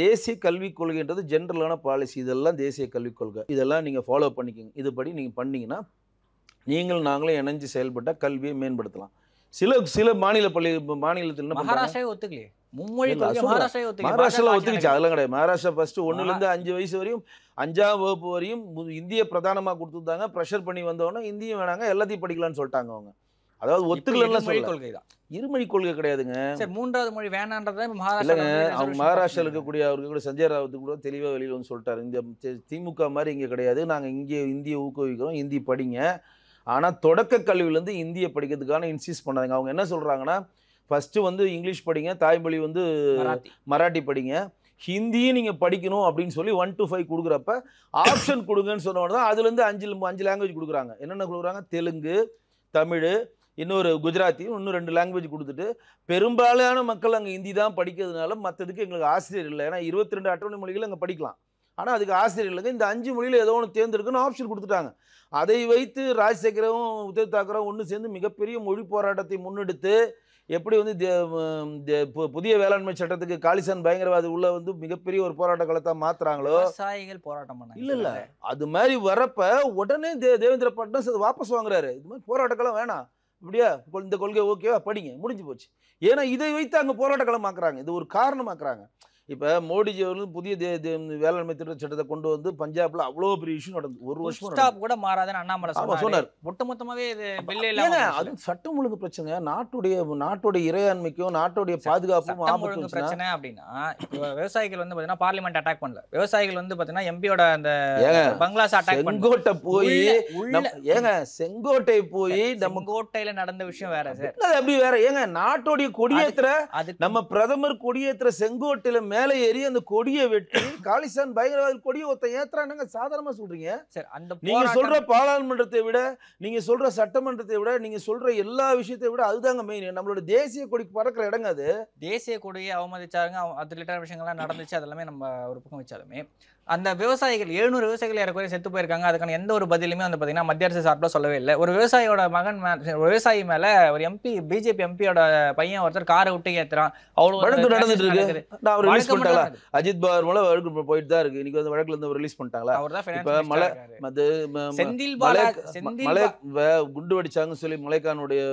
தேசிய கல்விக் கொள்கைன்றது ஜெனரலான பாலிசி. இதெல்லாம் தேசிய கல்விக் கொள்கை. இதெல்லாம் நீங்கள் ஃபாலோ பண்ணிக்கோங்க. இதுபடி நீங்கள் பண்ணீங்கன்னா நாங்களும் இணைஞ்சு செயல்பட்ட கல்வியை மேம்படுத்தலாம். சில மாநிலத்தில் மகாராஷ்டிராவே ஒத்துக்கலையே. மும்மொழி மகாராஷ்டிரால ஒத்துக்கிச்சு. அதெல்லாம் கிடையாது. மகாராஷ்டிரா ஃபர்ஸ்ட் 1லேருந்து 5 வயசு வரையும் 5ஆம் வகுப்பு வரையும் இந்திய பிரதானமாக கொடுத்துருந்தாங்க. ப்ரெஷர் பண்ணி வந்தவொடனே இந்தியும் வேணாங்க, எல்லாத்தையும் படிக்கலாம்னு சொல்லிட்டாங்க அவங்க. அதாவது ஒத்துக்கலன்னு கொள்கை தான். இருமொழி கொள்கை கிடையாதுங்க. சரி, 3வது மொழி வேணான்றதை அவங்க மகாராஷ்டிராவில் இருக்கக்கூடிய அவருக்கு கூட சஞ்சய் ராவத்துக்கு கூட தெளிவாக வெளியில் வந்து சொல்லிட்டாரு. இந்த திமுக மாதிரி இங்கே கிடையாது, நாங்கள் இங்கே இந்தியை ஊக்குவிக்கிறோம், இந்தி படிங்க. ஆனால் தொடக்க கல்வியிலேருந்து இந்தியை படிக்கிறதுக்கான இன்சிஸ்ட் பண்ணாங்க. அவங்க என்ன சொல்கிறாங்கன்னா, ஃபஸ்ட்டு வந்து இங்கிலீஷ் படிங்க, தாய்மொழி வந்து மராட்டி படிங்க, ஹிந்தியும் நீங்கள் படிக்கணும் அப்படின்னு சொல்லி 1 to 5 கொடுக்குறப்ப ஆப்ஷன் கொடுங்கன்னு சொன்னோட தான் அதுலேருந்து 5 லாங்குவேஜ் கொடுக்குறாங்க. என்னென்ன கொடுக்குறாங்க? தெலுங்கு, தமிழ், இன்னொரு குஜராத்தி, இன்னும் 2 லாங்குவேஜ் கொடுத்துட்டு பெரும்பாலான மக்கள் அங்கே ஹிந்தி தான் படிக்கிறதுனால மற்றதுக்கு எங்களுக்கு ஆசிரியர் இல்லை. ஏன்னா 22 அட்டவணை மொழிகள் அங்கே படிக்கலாம். ஆனால் அதுக்கு ஆசிரியர் இல்லைங்க. இந்த 5 மொழியில் ஏதோ ஒன்று தேர்ந்தெடுக்குன்னு ஆப்ஷன் கொடுத்துட்டாங்க. அதை வைத்து ராஜசேகரும் உத்தவ் தாக்கரும் ஒன்று சேர்ந்து மிகப்பெரிய மொழி போராட்டத்தை முன்னெடுத்து எப்படி வந்து புதிய வேளாண்மை சட்டத்துக்கு காலிஸ்தான் பயங்கரவாதி உள்ள வந்து மிகப்பெரிய ஒரு போராட்ட களத்தை மாத்துறாங்களோ, விவசாயிகள் போராட்டம் பண்ணாங்க. இல்ல அது மாதிரி வரப்ப உடனே தேவேந்திர பட்னவிஸ் அதை வாபஸ் வாங்குறாரு. இது மாதிரி போராட்ட களம் வேணாம், இப்படியா இந்த கொள்கை ஓகேவா, படிங்க, முடிஞ்சு போச்சு. ஏன்னா இதை வைத்து அங்கே போராட்ட களம் ஆக்குறாங்க. இது ஒரு காரணமாக்குறாங்க. இப்போ மோடிஜி அவர்கள் புதிய வேளாண்மை திருத்த சட்டத்தை கொண்டு வந்து பஞ்சாப்ல அவ்வளோ பெரிய இஷ்யூ நடந்தது. ஒரு வருஷம் கூட மாறாதுன்னு அண்ணாமலை சொன்னார். மொத்தமாவே இது அது சட்டம் ஒழுங்கு பிரச்சனை. நாட்டுடைய இறையாண்மைக்கும் நாட்டுடைய பாதுகாப்பும் பிரச்சனை. அப்படின்னா விவசாயிகள் வந்து பாத்தீங்கன்னா பார்லிமெண்ட் அட்டாக் பண்ணல. விவசாயிகள் வந்து பாத்தீங்கன்னா எம்பியோட அந்த பங்களாஸ் அட்டாக் செங்கோட்டை போய் செங்கோட்டை போய் நம்ம கோட்டையில நடந்த விஷயம் வேற சார். அது அப்படி வேற. ஏங்க நாட்டுடைய கொடியேற்ற நம்ம பிரதமர் கொடியேற்ற செங்கோட்டையில மேலே ஏறி அந்த கொடியை வெட்டி காலிஸ்தான் பயங்கரவாதி கொடியை ஒருத்த ஏத்துறானுங்க சாதாரணமா சொல்றீங்க. நீங்க சொல்ற பாராளுமன்றத்தை விட, நீங்க சொல்ற சட்டமன்றத்தை விட, நீங்க சொல்ற எல்லா விஷயத்தை விட அதுதாங்க மெயின். நம்மளோட தேசிய கொடிக்கு பறக்கிற இடங்க அது. தேசிய கொடியை அவமதிச்சாருங்க, அது ரிலேட்டட் விஷயங்கள்லாம் நடந்துச்சு. அதெல்லாமே நம்ம ஒரு பக்கம் வச்சாலுமே அந்த விவசாயிகள் 700 விவசாயிகள் ஏறக்குறைய செத்து போயிருக்காங்க. அதுக்கான எந்த ஒரு பதிலுமே வந்து பார்த்தீங்கன்னா மத்திய அரசு சார்பில் சொல்லவே இல்லை. ஒரு விவசாயியோட மகன் ஒரு விவசாயி மேல ஒரு எம்பி, பிஜேபி எம்பியோட பையன் ஒருத்தர் காரை விட்டு ஏத்துறான். அவ்வளவு வழக்கு நடந்துட்டு இருக்கு. நான் அவர் ரிலீஸ் வழக்கு பண்ணிட்டாங்களா? மட்டும் அஜித் பவார் மேல வழக்கு போயிட்டு தான் இருக்கு. இன்னைக்கு வந்து வழக்குல இருந்து ரிலீஸ் பண்ணிட்டாங்களா? அவர்தான் இப்ப finance மலை minister இருக்காரு. அது செந்தில் மலை மலை பாலாஜி குண்டு வெடிச்சாங்கன்னு சொல்லி மலைக்கானுடைய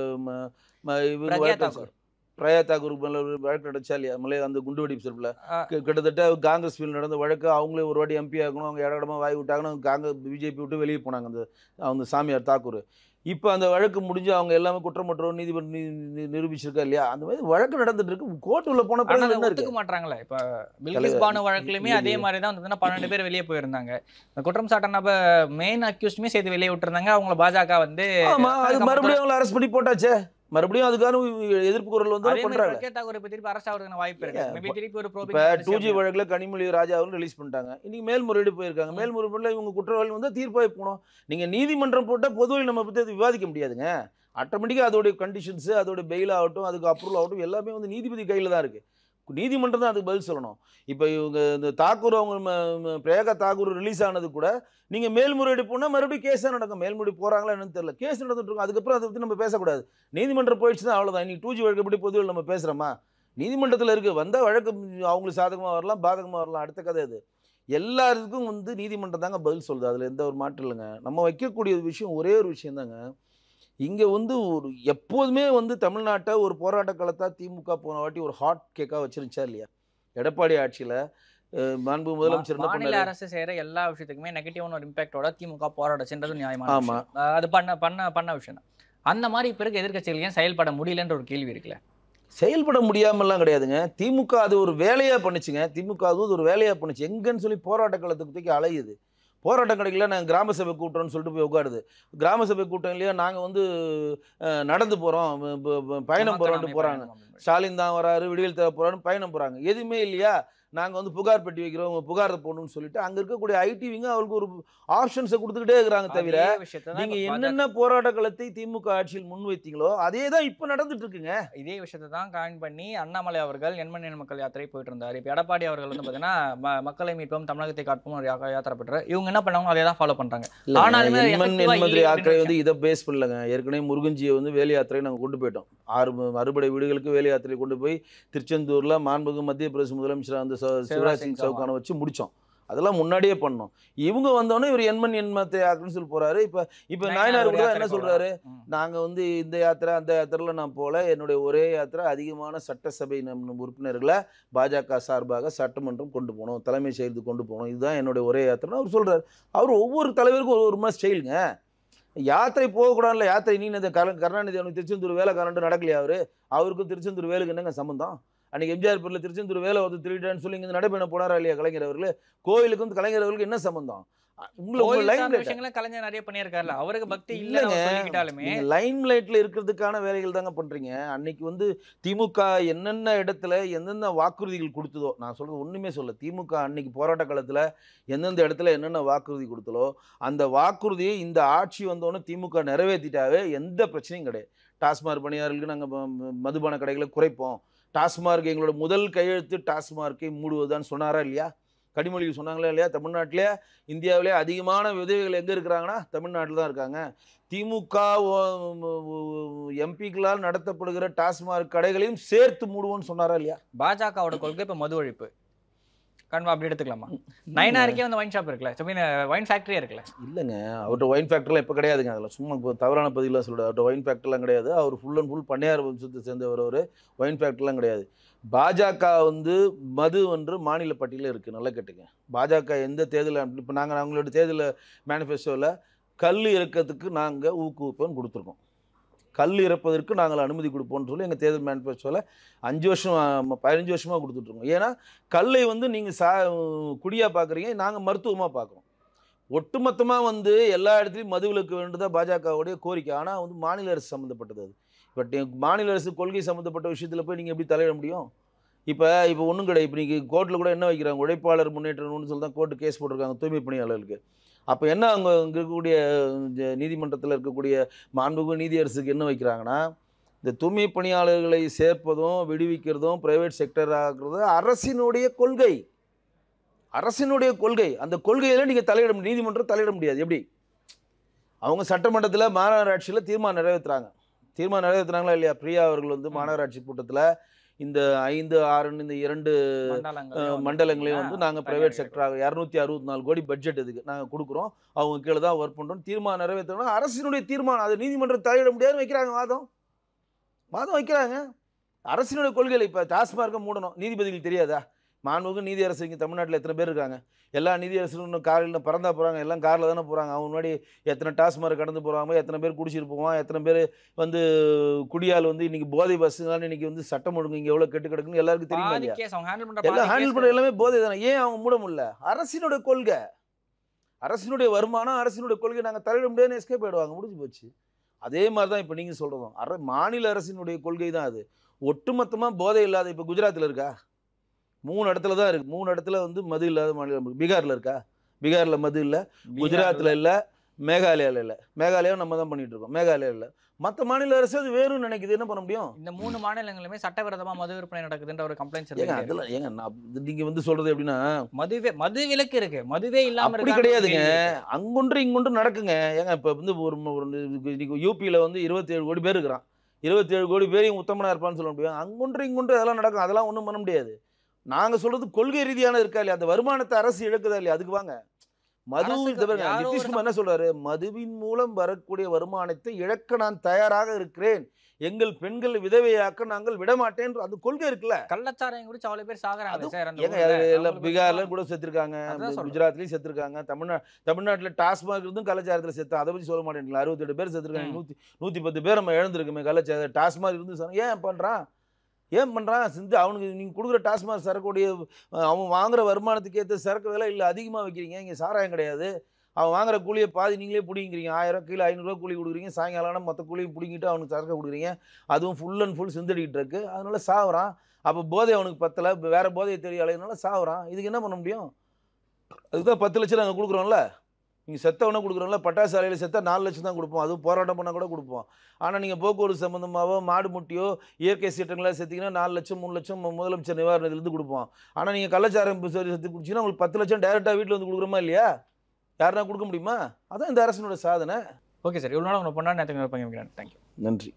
இவங்க பிரக்யா வழக்கு தாக்கூர். பிரயா தாக்கூருக்கு மேல ஒரு வழக்கு நடந்துச்சா இல்லையா? மலை அந்த குண்டு வெடிப்பு சிறப்புல கிட்டத்தட்ட காங்கிரஸ் நடந்த வழக்கு. அவங்களே ஒரு வாட்டி எம்பி ஆகணும், அவங்க இடமா வாய் விட்டாங்கன்னு காங்கிரஸ் பிஜேபி விட்டு வெளியே போனாங்க அந்த சாமியார் தாக்கூர். இப்போ அந்த வழக்கு முடிஞ்சு அவங்க எல்லாமே குற்றமற்றோர் நீதிபதி நிரூபிச்சிருக்கா இல்லையா? அந்த மாதிரி வழக்கு நடந்துட்டு இருக்கு. கோர்ட் உள்ள போன பிறகு என்ன ஒத்துக்க மாட்டாங்களே. இப்ப பில்கிஸ் பானு வழக்குலயுமே அதே மாதிரி தான் வந்து 12 பேர் வெளியே போயிருந்தாங்க. குற்றம் சாட்டின மெயின் அக்யூஸ்டுமே சேர்த்து வெளியே விட்டுருந்தாங்க. அவங்கள பாஜக வந்து மறுபடியும் அவங்களை அரெஸ்ட் பண்ணி போட்டாச்சே. மறுபடியும் அதுக்கான எதிர்ப்பு குரல் வந்து பண்றாங்க. பிரக்யா தாக்கூர் இப்ப திருப்பி அரெஸ்ட் ஆகிறதுக்கான வாய்ப்பு இருக்கு. மேபி திருப்பி ஒரு இப்ப 2G வழக்குல கனிமொழி ராஜா அவர்கள் ரிலீஸ் பண்ணிட்டாங்க. இன்னைக்கு மேல்முறையீடு போயிருக்காங்க. மேல்முறையீடுல இவங்க குற்றவாளி வந்து தீர்ப்பாய் போகணும். நீங்க நீதிமன்றம் போட்டால் பொதுவெளி நம்ம பத்தி விவாதிக்க முடியாதுங்க. ஆட்டோமேட்டிக்காக அதோடைய கண்டிஷன்ஸ், அதோட பெயில் ஆகட்டும், அதுக்கு அப்ரூவல் ஆகட்டும், எல்லாமே வந்து நீதிபதி கையில் தான் இருக்கு. நீதிமன்றம் தான் அதுக்கு பதில் சொல்லணும். இப்போ இவங்க இந்த தாக்கூர் அவங்க பிரேகா தாக்கூர் ரிலீஸ் ஆனது கூட நீங்கள் மேல்முறையீடு போனால் மறுபடியும் கேஸாக நடக்கும். மேல்முறை போகிறாங்களா என்னன்னு தெரியல. கேஸ் நடந்துட்டு இருக்கும். அதுக்கப்புறம் அதை பற்றி நம்ம பேசக்கூடாது. நீதிமன்றம் போயிடுச்சு தான் அவ்வளோதான். இன்னைக்கு 2G வழக்கு எப்படி பொதுவில் நம்ம பேசுகிறோமா? நீதிமன்றத்தில் இருக்குது. வந்தால் வழக்கு அவங்களுக்கு சாதகமாக வரலாம், பாதகமாக வரலாம். அடுத்த கதை அது. எல்லாருக்கும் வந்து நீதிமன்றம் தாங்க பதில் சொல்லுது. அதில் எந்த ஒரு மாற்றம் இல்லைங்க. நம்ம வைக்கக்கூடிய விஷயம் ஒரே ஒரு விஷயம் தாங்க. இங்கே வந்து ஒரு எப்போதுமே வந்து தமிழ்நாட்டை ஒரு போராட்ட களத்தாக திமுக போன வாட்டி ஒரு ஹாட் கேக்காக வச்சிருந்துச்சா இல்லையா? எடப்பாடி ஆட்சியில் மாண்பு முதலமைச்சர் என்ன மாநில பண்ணாரு? அரசு செய்யற எல்லா விஷயத்துக்குமே நெகட்டிவான ஒரு இம்பாக்டோட திமுக போராடச்சுன்றது நியாயமான ஆமா. விஷயம். அது பண்ண விஷயம் தான். அந்த மாதிரி பிறகு எதிர்க்கட்சிகள் ஏன் செயல்பட முடியலன்ற ஒரு கேள்வி இருக்குல்ல. செயல்பட முடியாமலாம் கிடையாதுங்க. திமுக அது ஒரு வேலையாக பண்ணுச்சுங்க. திமுக அது ஒரு வேலையாக பண்ணுச்சு. எங்கன்னு சொல்லி போராட்ட களத்துக்கு தூக்கி அலையுது. போராட்டம் கிடைக்கல, நாங்கள் கிராம சபை கூட்டம்னு சொல்லிட்டு போய் உட்காருது. கிராம சபை கூட்டம் இல்லையா, நாங்கள் வந்து நடந்து போகிறோம், பயணம் போகிறோன்ட்டு போகிறாங்க. ஸ்டாலின் தான் வராரு, விடியல் தேவை போகிறான்னு பயணம் போகிறாங்க. எதுவுமே இல்லையா, நாங்கள் வந்து புகார் பெட்டி வைக்கிறோம், புகார் போடணும்னு சொல்லிட்டு அங்கே இருக்கக்கூடிய ஐடிவிங்க அவருக்கு ஒரு ஆப்ஷன்ஸை கொடுத்துக்கிட்டே இருக்கிறாங்க. தவிர நீங்கள் என்னென்ன போராட்ட களத்தை திமுக ஆட்சியில் முன்வைத்தீங்களோ அதே தான் இப்போ நடந்துட்டு இருக்குங்க. இதே விஷயத்தை தான் காயின் பண்ணி அண்ணாமலை அவர்கள் எண்மண் மக்கள் யாத்திரை போயிட்டு இருந்தார். இப்போ எடப்பாடி அவர்கள் வந்து பார்த்தீங்கன்னா மக்களை மீட்போம் தமிழகத்தை காட்போம் ஒரு யாத்திரை பெற்றார். இவங்க என்ன பண்ணாங்க, அதே தான் ஃபாலோ பண்ணுறாங்க. ஆனாலுமே யாத்திரை வந்து இதை பேஸ் பண்ணலங்க. ஏற்கனவே முருகன்ஜியை வந்து வேலை யாத்திரை நாங்கள் கொண்டு போயிட்டோம். 6 அறுபடை வீடுகளுக்கு வேலை யாத்திரை கொண்டு போய் திருச்செந்தூரில் மாண்புமிகு மத்திய பிரதேச முதலமைச்சர் வந்து சிவராஜ் சிங் சவுகானை வச்சு முடித்தோம். அதெல்லாம் முன்னாடியே பண்ணோம். இவங்க வந்தோடனே இவர் எண்மத்தை யாத்திரைன்னு சொல்லி போறாரு. இப்போ நாயனார் கூட என்ன சொல்றாரு, நாங்கள் வந்து இந்த யாத்திரை அந்த யாத்திரையில் நான் போல, என்னுடைய ஒரே யாத்திரை அதிகமான சட்டசபை உறுப்பினர்களை பாஜக சார்பாக சட்டமன்றம் கொண்டு போகணும், தலைமை செயலுக்கு கொண்டு போகணும், இதுதான் என்னுடைய ஒரே யாத்திரைன்னு அவர் சொல்றாரு. அவர் ஒவ்வொரு தலைவருக்கும் ஒரு மாதிரி ஸ்டைலுங்க. யாத்திரை போகக்கூடாதுல. யாத்திரை நீ இந்த கருணாநிதி அவனுக்கு திருச்செந்தூர் வேலை கரண்ட் நடக்கலையா? அவருக்கும் திருச்செந்தூர் வேலுக்கு என்னங்க சம்பந்தம்? அன்றைக்கி எம்ஜிஆர் பேரில் திருச்செந்தூர் வேலை வந்து திருடான்னு சொல்லி இங்கே நடைபெணம் போனாரா இல்லையா கலைஞர் அவர்கள்? கோயிலுக்கு வந்து கலைஞர் அவர்களுக்கு என்ன சம்பந்தம்? கலைஞர் நிறைய பண்ணியிருக்காருல, அவருக்கு பக்தி இல்லைங்க. லைம் லைட்ல இருக்கிறதுக்கான வேலைகள் தாங்க பண்றீங்க. அன்னைக்கு வந்து திமுக என்னென்ன இடத்துல எந்தெந்த வாக்குறுதிகள் கொடுத்ததோ, நான் சொல்றது ஒண்ணுமே சொல்ல, திமுக அன்னைக்கு போராட்ட காலத்துல எந்தெந்த இடத்துல என்னென்ன வாக்குறுதி கொடுத்ததோ அந்த வாக்குறுதியை இந்த ஆட்சி வந்தோன்னு திமுக நிறைவேற்றிட்டாவே எந்த பிரச்சனையும் கிடையாது. டாஸ்மாக் பணியாளர்களுக்கு நாங்கள் மதுபான கடைகளை குறைப்போம், டாஸ்மார்க் எங்களோட முதல் கையெழுத்து டாஸ்மார்க்கை மூடுவதுதான் சொன்னாரா இல்லையா? கனிமொழி சொன்னாங்களா இல்லையா? தமிழ்நாட்டிலே இந்தியாவிலே அதிகமான விதவைகள் எங்கே இருக்கிறாங்கன்னா தமிழ்நாட்டில் தான் இருக்காங்க. திமுக எம்பிக்களால் நடத்தப்படுகிற டாஸ்மார்க் கடைகளையும் சேர்த்து மூடுவோன்னு சொன்னாரா இல்லையா? பாஜகவோட கொள்கை இப்போ மது ஒழிப்பு. கண்டிப்பா அப்படி எடுத்துக்கலாமா? நயனாருக்கே வந்து ஒயின் ஷாப் இருக்குல்ல, ஒயின் ஃபேக்டரியே இருக்குல்ல. இல்லைங்க, அவர்கிட்ட ஒயின் ஃபேக்டரிலாம் இப்போ கிடையாதுங்க. அதில் சும்மா தவறான பதிலாம் சொல்கிறார். அவர்கிட்ட ஒயின் ஃபேக்டரிலாம் கிடையாது. அவர் ஃபுல் அண்ட் ஃபுல் பண்ணையார் வம்சத்தை சேர்ந்தவர். அவர் ஒயின் ஃபேக்டரிலாம் கிடையாது. பாஜக வந்து மது என்று மாநில பட்டியலில் இருக்குது. நல்லா கேட்டுங்க. பாஜக எந்த தேர்தல், இப்போ நாங்கள் அவங்களோட தேர்தல் மேனிஃபெஸ்டோவில் கல் இறக்கிறதுக்கு நாங்கள் ஊக்குவிப்போன்னு கொடுத்துருக்கோம். கல் இறப்பதற்கு நாங்கள் அனுமதி கொடுப்போம்னு சொல்லி எங்கள் தேர்தல் மேனிஃபெஸ்டோவில் 5 வருஷம் 15 வருஷமாக கொடுத்துட்ருக்கோம். ஏன்னா கல்லை வந்து நீங்கள் குடியாக பார்க்குறீங்க, நாங்கள் மருத்துவமாக பார்க்குறோம். ஒட்டுமொத்தமாக வந்து எல்லா இடத்துலையும் மதுவிலக்கு வேண்டுதான் பாஜகவுடைய கோரிக்கை. ஆனால் வந்து மாநில அரசு சம்மந்தப்பட்டது அது. பட் மாநில அரசு கொள்கை சம்மந்தப்பட்ட விஷயத்தில் போய் நீங்கள் எப்படி தலையிட முடியும்? இப்போ ஒன்றும் கிடையாது. இப்போ நீங்கள் கோர்ட்டில் கூட என்ன வைக்கிறாங்க, உழைப்பாளர் முன்னேற்றம்னு சொல்லி தான் கோர்ட்டு கேஸ் போட்டிருக்காங்க தூய்மை பணியாளர்களுக்கு. அப்போ என்ன அவங்க இங்கே இருக்கக்கூடிய நீதிமன்றத்தில் இருக்கக்கூடிய மாண்புமிகு நீதியரசுக்கு என்ன வைக்கிறாங்கன்னா, இந்த தூய்மை பணியாளர்களை சேர்ப்பதும் விடுவிக்கிறதும் பிரைவேட் செக்டர் ஆகிறது அரசினுடைய கொள்கை. அரசினுடைய கொள்கை, அந்த கொள்கையில் நீங்கள் தலையிட முடியும், நீதிமன்றம் தலையிட முடியாது. எப்படி அவங்க சட்டமன்றத்தில் மாநகராட்சியில் தீர்மானம் நிறைவேற்றுறாங்களா இல்லையா? பிரியா அவர்கள் வந்து மாநகராட்சி கூட்டத்தில் இந்த 5, 6 இந்த 2 மண்டலங்களையும் வந்து நாங்கள் ப்ரைவேட் செக்டராக 264 கோடி பட்ஜெட் இதுக்கு நாங்கள் கொடுக்குறோம், அவங்க கீழே தான் ஒர்க் பண்ணுறோம், தீர்மானம் நிறைவேற்றணும். அரசினுடைய தீர்மானம், அது நீதிமன்றம் தலையிட முடியாதுன்னு வைக்கிறாங்க, வாதம் வைக்கிறாங்க. அரசினுடைய கொள்கையில் இப்போ டாஸ்மார்க்கை மூடணும், நீதிபதிகள் தெரியாதா? மாண்புமிகு நீதியரசர் இங்கே தமிழ்நாட்டில் எத்தனை பேர் இருக்காங்க? எல்லா நீதியரசரும் இன்னும் காரில் பறந்தா போகிறாங்க, எல்லாம் காரில் தானே போகிறாங்க. அவங்க முன்னாடி எத்தனை டாஸ்மார்க் கடந்து போகிறாங்க, எத்தனை பேர் குடிச்சிட்டு போவான், எத்தனை பேர் வந்து குடியால் வந்து இன்றைக்கி போதை பஸ்ஸுனால இன்றைக்கி வந்து சட்டம் ஒழுங்கு இங்கே எவ்வளோ கெட்டு கிடக்குன்னு எல்லாருக்கும் தெரியுமா இல்லையா? எல்லாம் ஹேண்டில் பண்ணுற எல்லாமே போதை தானே. ஏன் அவங்க மூட முடியல? அரசினுடைய கொள்கை, அரசினுடைய வருமானம், அரசினுடைய கொள்கை, நாங்கள் தலையிட முடியாதுன்னு எஸ்கேப் ஆகிடுவாங்க, முடிஞ்சு போச்சு. அதே மாதிரி தான் இப்போ நீங்கள் சொல்கிறதும் மாநில அரசினுடைய கொள்கை தான் அது. ஒட்டுமொத்தமாக போதை இல்லாத இப்போ குஜராத்தில் இருக்கா? 3 இடத்துல தான் இருக்குது. 3 இடத்துல வந்து மது இல்லாத மாநிலம். பீகாரில் இருக்கா? பீகாரில் மது இல்லை, குஜராத்தில் இல்லை, மேகாலயாவில் இல்லை. மேகாலயாவும் நம்ம தான் பண்ணிகிட்டு இருக்கோம், மேகாலயா இல்லை. மற்ற மாநில அரசு அது வேறும்னு நினைக்குது, என்ன பண்ண முடியும்? இந்த 3 மாநிலங்களுமே சட்டவிரோதமாக மது விற்பனை நடக்குதுன்ற ஒரு கம்ப்ளைண்ட்ஸ் இருக்கு. அதெல்லாம் ஏங்க நீங்கள் வந்து சொல்கிறது எப்படின்னா, மது விலக்கு இருக்கு, மதுவே இல்லாமல் அப்படி கிடையாதுங்க. அங்கொன்று இங்கொன்று நடக்குங்க. ஏங்க இப்போ வந்து ஒரு யூபியில் வந்து 27 கோடி பேர் இருக்கிறான், 27 கோடி பேரையும் உத்தமனாக இருப்பான்னு சொல்ல முடியும். அங்கொன்று இங்கொன்று அதெல்லாம் நடக்கும், அதெல்லாம் ஒன்றும் பண்ண முடியாது. நாங்கள் சொல்கிறது கொள்கை ரீதியான இருக்கா இல்லையா? அந்த வருமானத்தை அரசு இழக்குதா இல்லையா? அதுக்கு வாங்க. மது நிதிஷ்குமார் என்ன சொல்றாரு? மதுவின் மூலம் வரக்கூடிய வருமானத்தை இழக்க நான் தயாராக இருக்கிறேன், எங்கள் பெண்கள் விதவையாக்க நாங்கள் விடமாட்டேன். அந்த கொள்கை இருக்குல்ல. கள்ளச்சாராயம் குடிச்சு அவ்வளவு பேர் சாகுறாங்க சார். எல்லாம் பீகார்ல கூட செத்துருக்காங்க, குஜராத்லயும் செத்துருக்காங்க, தமிழ்நாட்டில் டாஸ்மாக் இருந்தும் கள்ளச்சாரத்தில் செத்து. அதை பற்றி சொல்ல மாட்டேங்களா? 68 பேர் செத்துருக்காங்க, 110 பேர் நம்ம இழந்திருக்குமே கள்ளச்சார டாஸ்மாக் இருந்து. ஏன் பண்ணுறான்? அவனுக்கு நீங்கள் கொடுக்குற டாஸ்மாக் சரக்குடைய அவன் வாங்குற வருமானத்துக்கு ஏற்ற சரக்கு விலை இல்லை, அதிகமாக வைக்கிறீங்க. இங்கே சாராயம் கிடையாது, அவன் வாங்குற கூலியை பாதி நீங்களே பிடிங்கிறீங்க. 1000 கீழே 500 கூலி கொடுக்குறீங்க, சாயங்காலம் மொத்த கூலியும் பிடிங்கிட்டு அவனுக்கு சரக்கு கொடுக்குறீங்க. அதுவும் ஃபுல் அண்ட் ஃபுல் சிந்தடிக்கிட்டு இருக்கு, அதனால சாவுறான். அப்போ போதை அவனுக்கு பத்தலை, வேறு போதையை தெரியலைனால சாவுறான். இதுக்கு என்ன பண்ண முடியும்? அதுதான் 10 லட்சம் நாங்கள் கொடுக்குறோம்ல. நீங்கள் செத்தவனே கொடுக்குறோம்ல, பட்டாசு ஆலையில் செத்தா 4 லட்சம் தான் கொடுப்போம், அதுவும் போராட்டம் பண்ணால் கூட கொடுப்போம். ஆனால் நீங்கள் போக்குவரத்து சம்மந்தமாகவோ மாடு முட்டியோ இயற்கை சீற்றங்களாக செத்திங்கன்னா 4 லட்சம் 3 லட்சம் முதலமைச்சர் நிவாரணத்திலேருந்து கொடுப்போம். ஆனால் நீங்கள் கள்ளச்சாரம் செத்து குடிச்சிங்கன்னா உங்களுக்கு 10 லட்சம் டேரெக்டாக வீட்டில் வந்து கொடுக்குறோமா இல்லையா? யாருனா கொடுக்க முடியுமா? அதான் இந்த அரசினோட சாதனை. ஓகே சார், இவ்வளோ நாள் உங்களை பொண்ணா நேரத்துக்கு வைப்பாங்க. தேங்க்யூ, நன்றி.